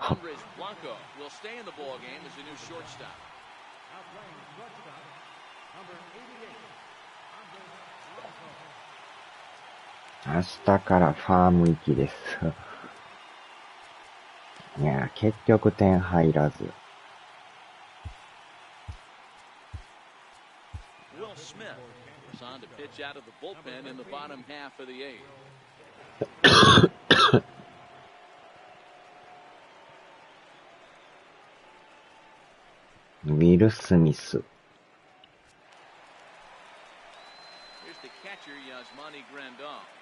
明日からファーム行きです。いや、結局点入らず。ウィル・スミス。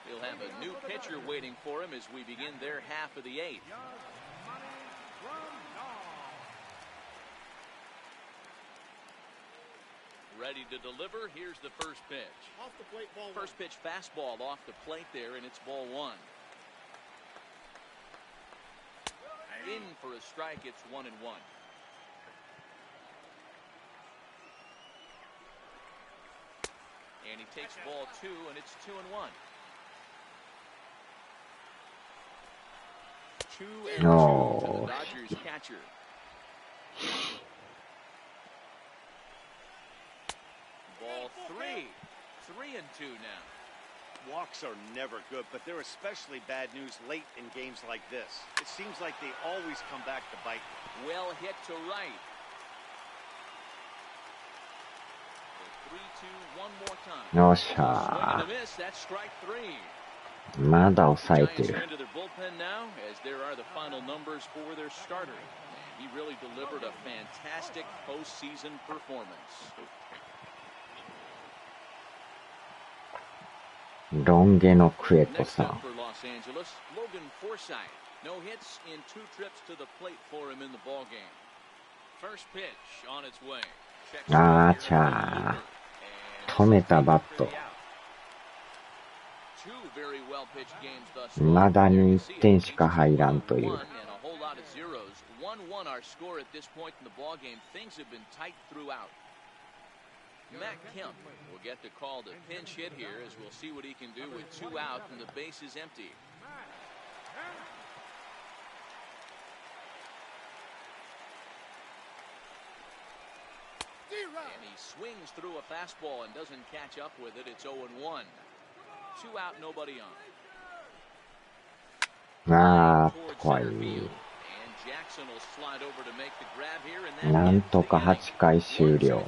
He'll have a new pitcher waiting for him as we begin their half of the eighth. Ready to deliver. Here's the first pitch. Off the plate, ball first pitch fastball off the plate there, and it's ball one. In for a strike. It's 1-1. And he takes ball two, and it's 2-1. 2-2 to the Dodgers catcher. Ball three. 3-2 now. Walks are never good, but they're especially bad news late in games like this. It seems like they always come back to bite. Well hit to right. 3-2 one more time. よっしゃー。まだ抑えてる。ロン毛のクエトさん。止めたバット。まだに1点しか入らんという。Matt Kemp will get the call to pinch hit here as we'll see what he can do with 2 out and the base is empty. And he swings through a fastball and doesn't catch up with it. It's 0-1. 2 out, nobody on. 怖い。なんとか8回終了。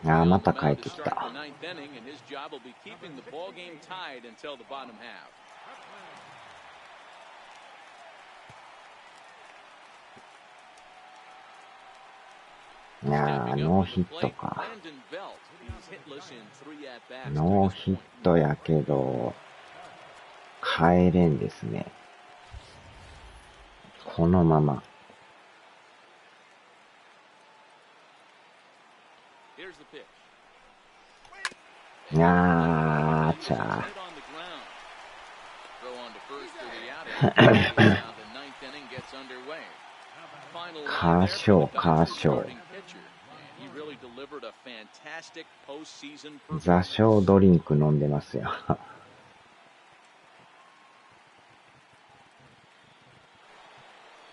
ああ、また帰ってきた。いやー、ノーヒットか。ノーヒットやけど、帰れんですね。このまま。いやー、ちゃー。カーショー。座礁ドリンク飲んでますよ。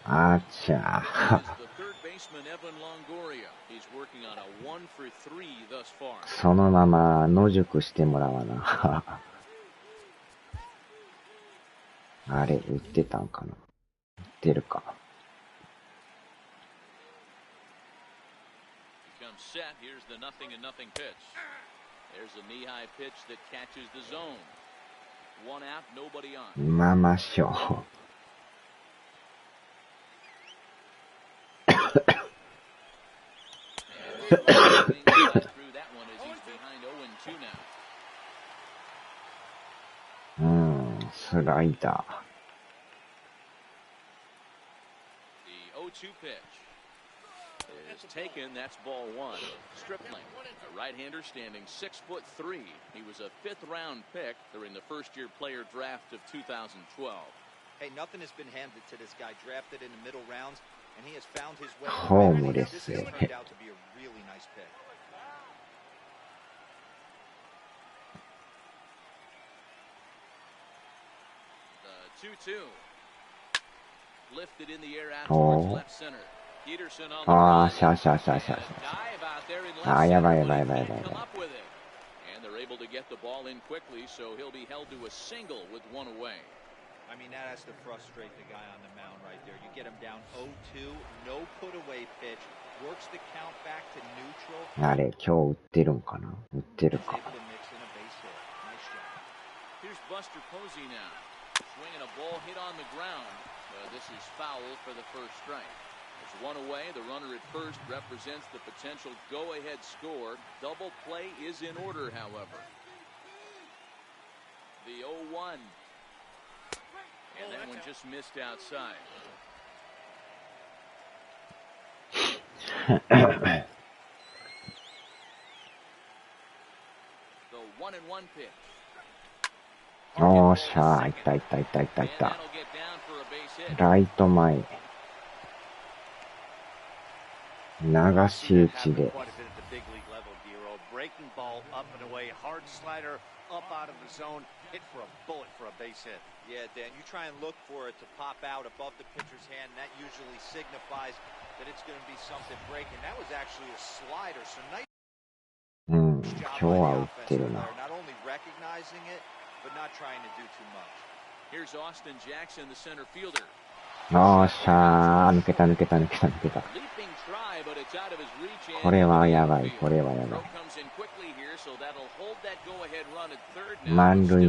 あちゃー。そのまま野宿してもらわな。あれ、売ってたんかな。売ってるか。Set. Here's the 0-0 pitch. There's a knee-high pitch that catches the zone. One out, nobody on. まましょう。スライダー。The 0-2 pitch. Is taken. That's ball one. Stripling, a right-hander standing 6'3". He was a fifth-round pick during the first-year player draft of 2012. Hey, nothing has been handed to this guy. Drafted in the middle rounds, and he has found his way. Homeless. This has turned out to be a really nice pick. The 2-2. Lifted in the air out towards left center. ああ、シャー。ああ、やばい。And they're able to get the ball in quickly, so he'll be held to a single with one away. I mean, that has to frustrate the guy on the mound right there. You get him down 0-2, no put away pitch, works the count back to neutral. あれ、今日売ってるんかな。売ってるか。Here's Buster Posey now. Swinging a ball hit on the ground. This is foul for the first strike. There's one away. The runner at first represents the potential go-ahead score. Double play is in order, however. The 0-1. And that one just missed outside. The 1-1 pitch. おーしゃー、いった。ライト前。流し打ちで。Yeah, Dan, you try and look for it to pop out above the pitcher's hand, and that usually signifies that it's going to be something breaking. That was actually a slider, so nice. 今日は打ってるな。 Not only recognizing it, but not trying to do too much. Here's Austin Jackson, the center fielder. おーしゃー、抜けた。これはやばい。満塁。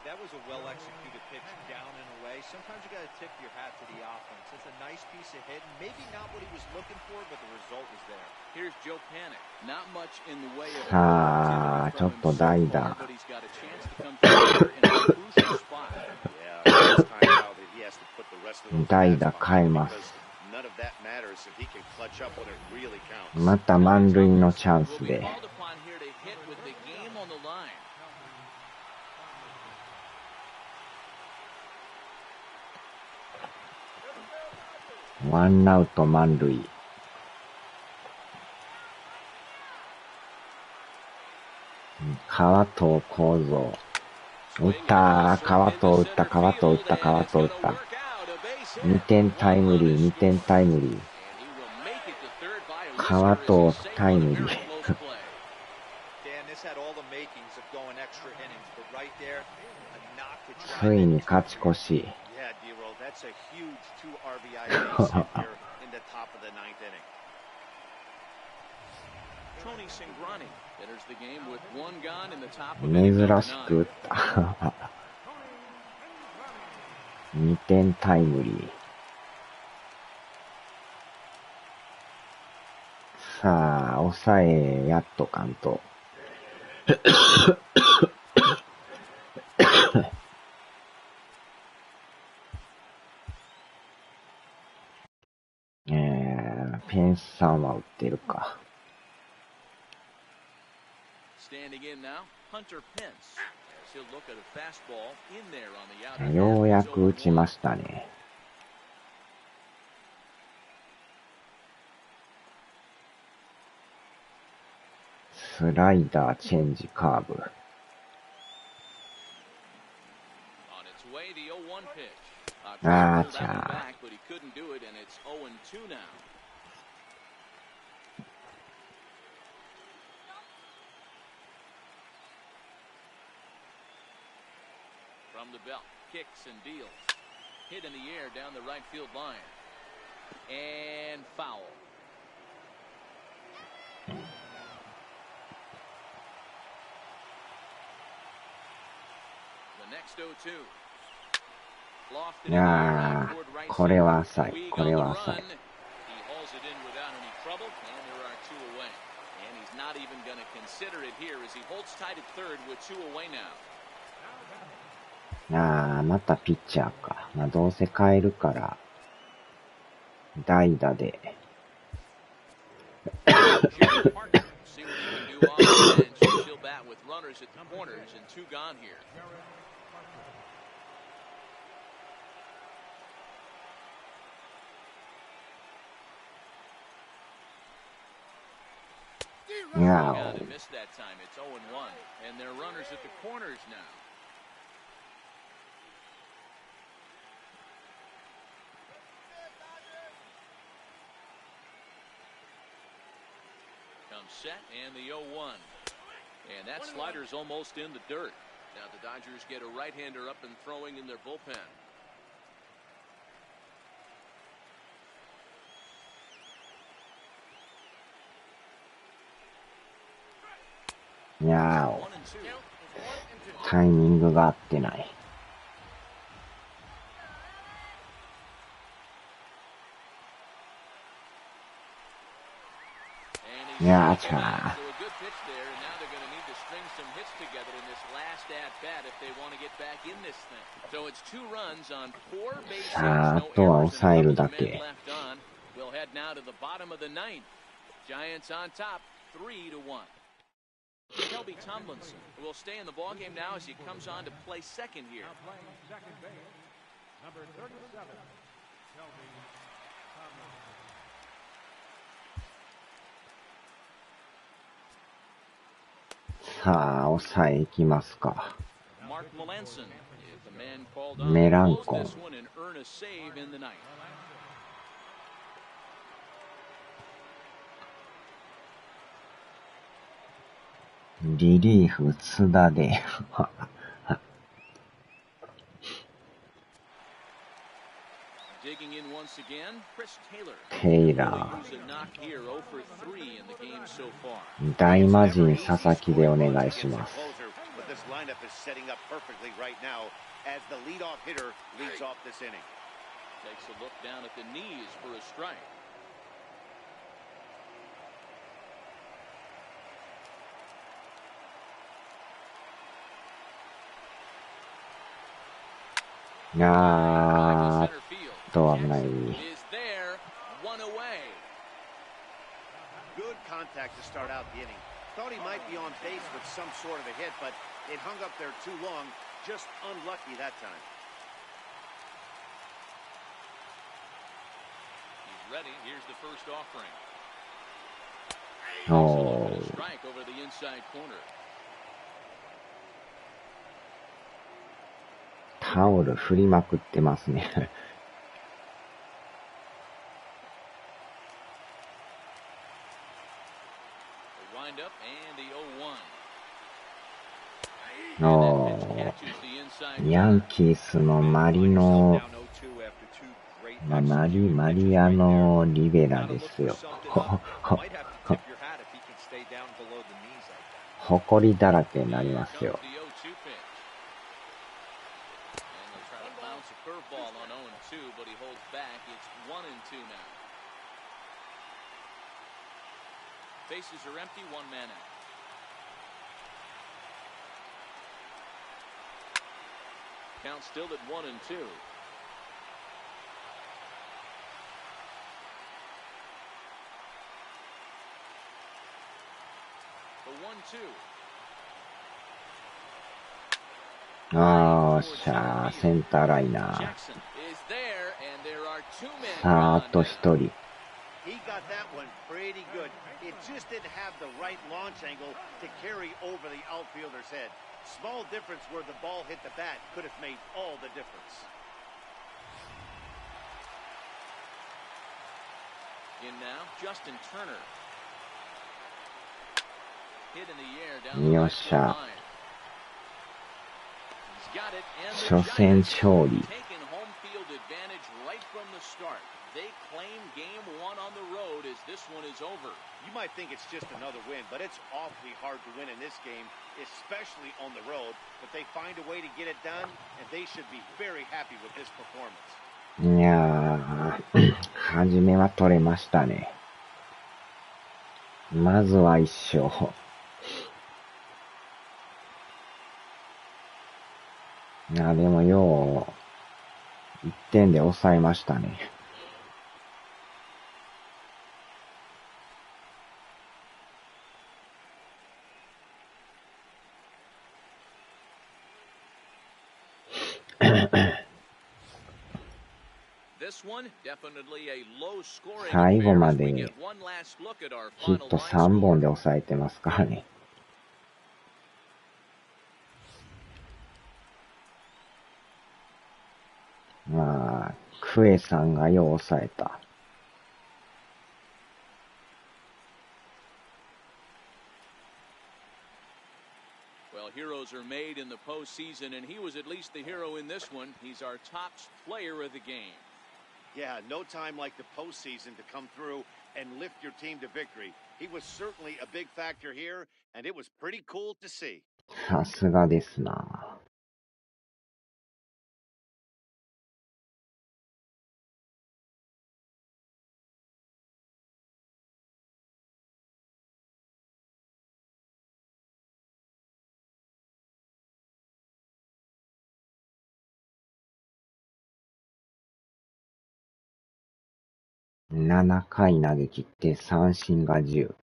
That was a well-executed pitch down and away. Sometimes you got to tip your hat to the offense. It's a nice piece of hitting. Maybe not what he was looking for, but the result was there. Here's Joe Panic. Not much in the way of さあ、ちょっと代打。 but he's got a chance to come together in a crucial spot. 代打変えます。また満塁のチャンスで。ワンアウト満塁。川藤幸三。打った。川藤打った。2点タイムリー。川藤タイムリー。ついに勝ち越し。That's a huge 2 RBI base hit here in the top of the 9th inning. Tony Cingrani enters the game with 1 gone in the top of 珍しく打った。2点タイムリー。さあ、抑えやっとかんと。ペンスさんは打ってるか。ようやく打ちましたね。スライダー、チェンジ、カーブ。あーちゃー。From the belt, kicks and deals. Hit in the air down the right field line. And foul. The next 0-2. いやー、これは浅い。これは浅い。He hauls it in without any trouble, and there are 2 away. And he's not even going to consider it here as he holds tight at third with 2 away now. あー、またピッチャーか。まあ、どうせ変えるから、代打で。いやー。Set and the 0-1, and that slider's almost in the dirt. Now the Dodgers get a right-hander up and throwing in their bullpen.いやー、タイミングが合ってない。いやーちゃー。さあ、あとは抑えるだけ。Kelby Tomlinson will stay in the ballgame now as he comes on to play second here. Playing second base, number 37, Kelby Tomlinson. さあ、抑えいきますか。メランコン。リリーフ津田でテイラー、大魔神佐々木でお願いします。いやーっと危ない。Good contact to start out the inning. Thought he might be on base with some sort of a hit, but it hung up there too long. Just unlucky that time. He's ready. Here's the first offering. Oh. Strike over the inside corner. タオル振りまくってますね。ヤンキースのマリノまあ、マリアノ・リベラですよ。誇りだらけになりますよ。Bases are empty, one man out. Count still at 1-2. The 1-2. あーしゃー、センターライナー。さあ、あと一人。He got that one pretty good. It just didn't have the right launch angle to carry over the outfielder's head. Small difference where the ball hit the bat could have made all the difference. In now, Justin Turner. Hit in the air down the right line. He's got it, and the Giants taking home field advantage right from the start.They claim game one on the road as this one is over. You might think it's just another win, but it's awfully hard to win in this game, especially on the road. But they find a way to get it done, and they should be very happy with this performance. いやー、初めは取れましたね。まずは一勝。いや、でもよう、1点で抑えましたね。最後までヒット3本で抑えてますからね。まあ、クエさんがよう抑えた。Well, heroes are made in the postseason, and he was at least the hero in this one. He's our top player of the game. Yeah, no time like the postseason to come through and lift your team to victory. He was certainly a big factor here, and it was pretty cool to see. さすがですな。7回投げ切って三振が10。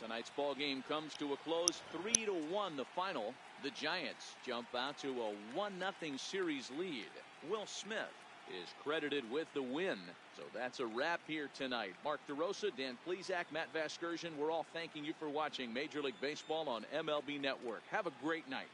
Tonight's ball game comes to a close, 3-1 the final. The Giants jump out to a 1-0 series lead. Will Smith is credited with the win. So that's a wrap here tonight. Mark DeRosa, Dan Plesac, Matt Vasgersian, we're all thanking you for watching Major League Baseball on MLB Network. Have a great night.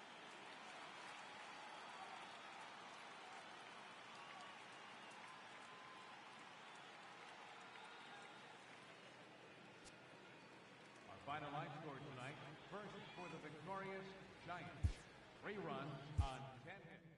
Final line score tonight. First for the victorious Giants. 3 runs on 10 hits.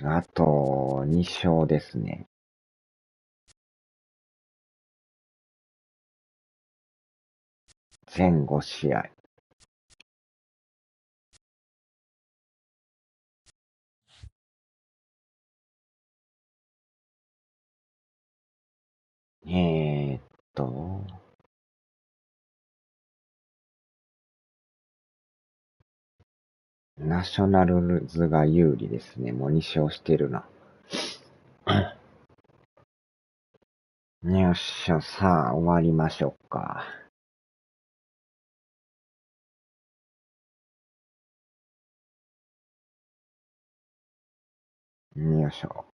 あと2勝ですね。全5試合。ーっと、ナショナルズが有利ですね。もう2勝してるな。よっしゃ、さあ終わりましょうか。よいしょ。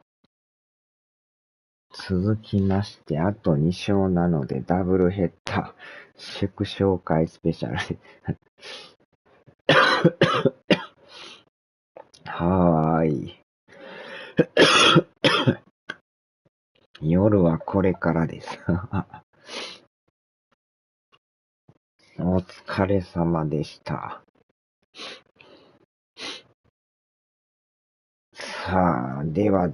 続きまして、あと2勝なので、ダブルヘッダー、祝勝会スペシャルで。はーい。夜はこれからです。お疲れ様でした。さあ、では。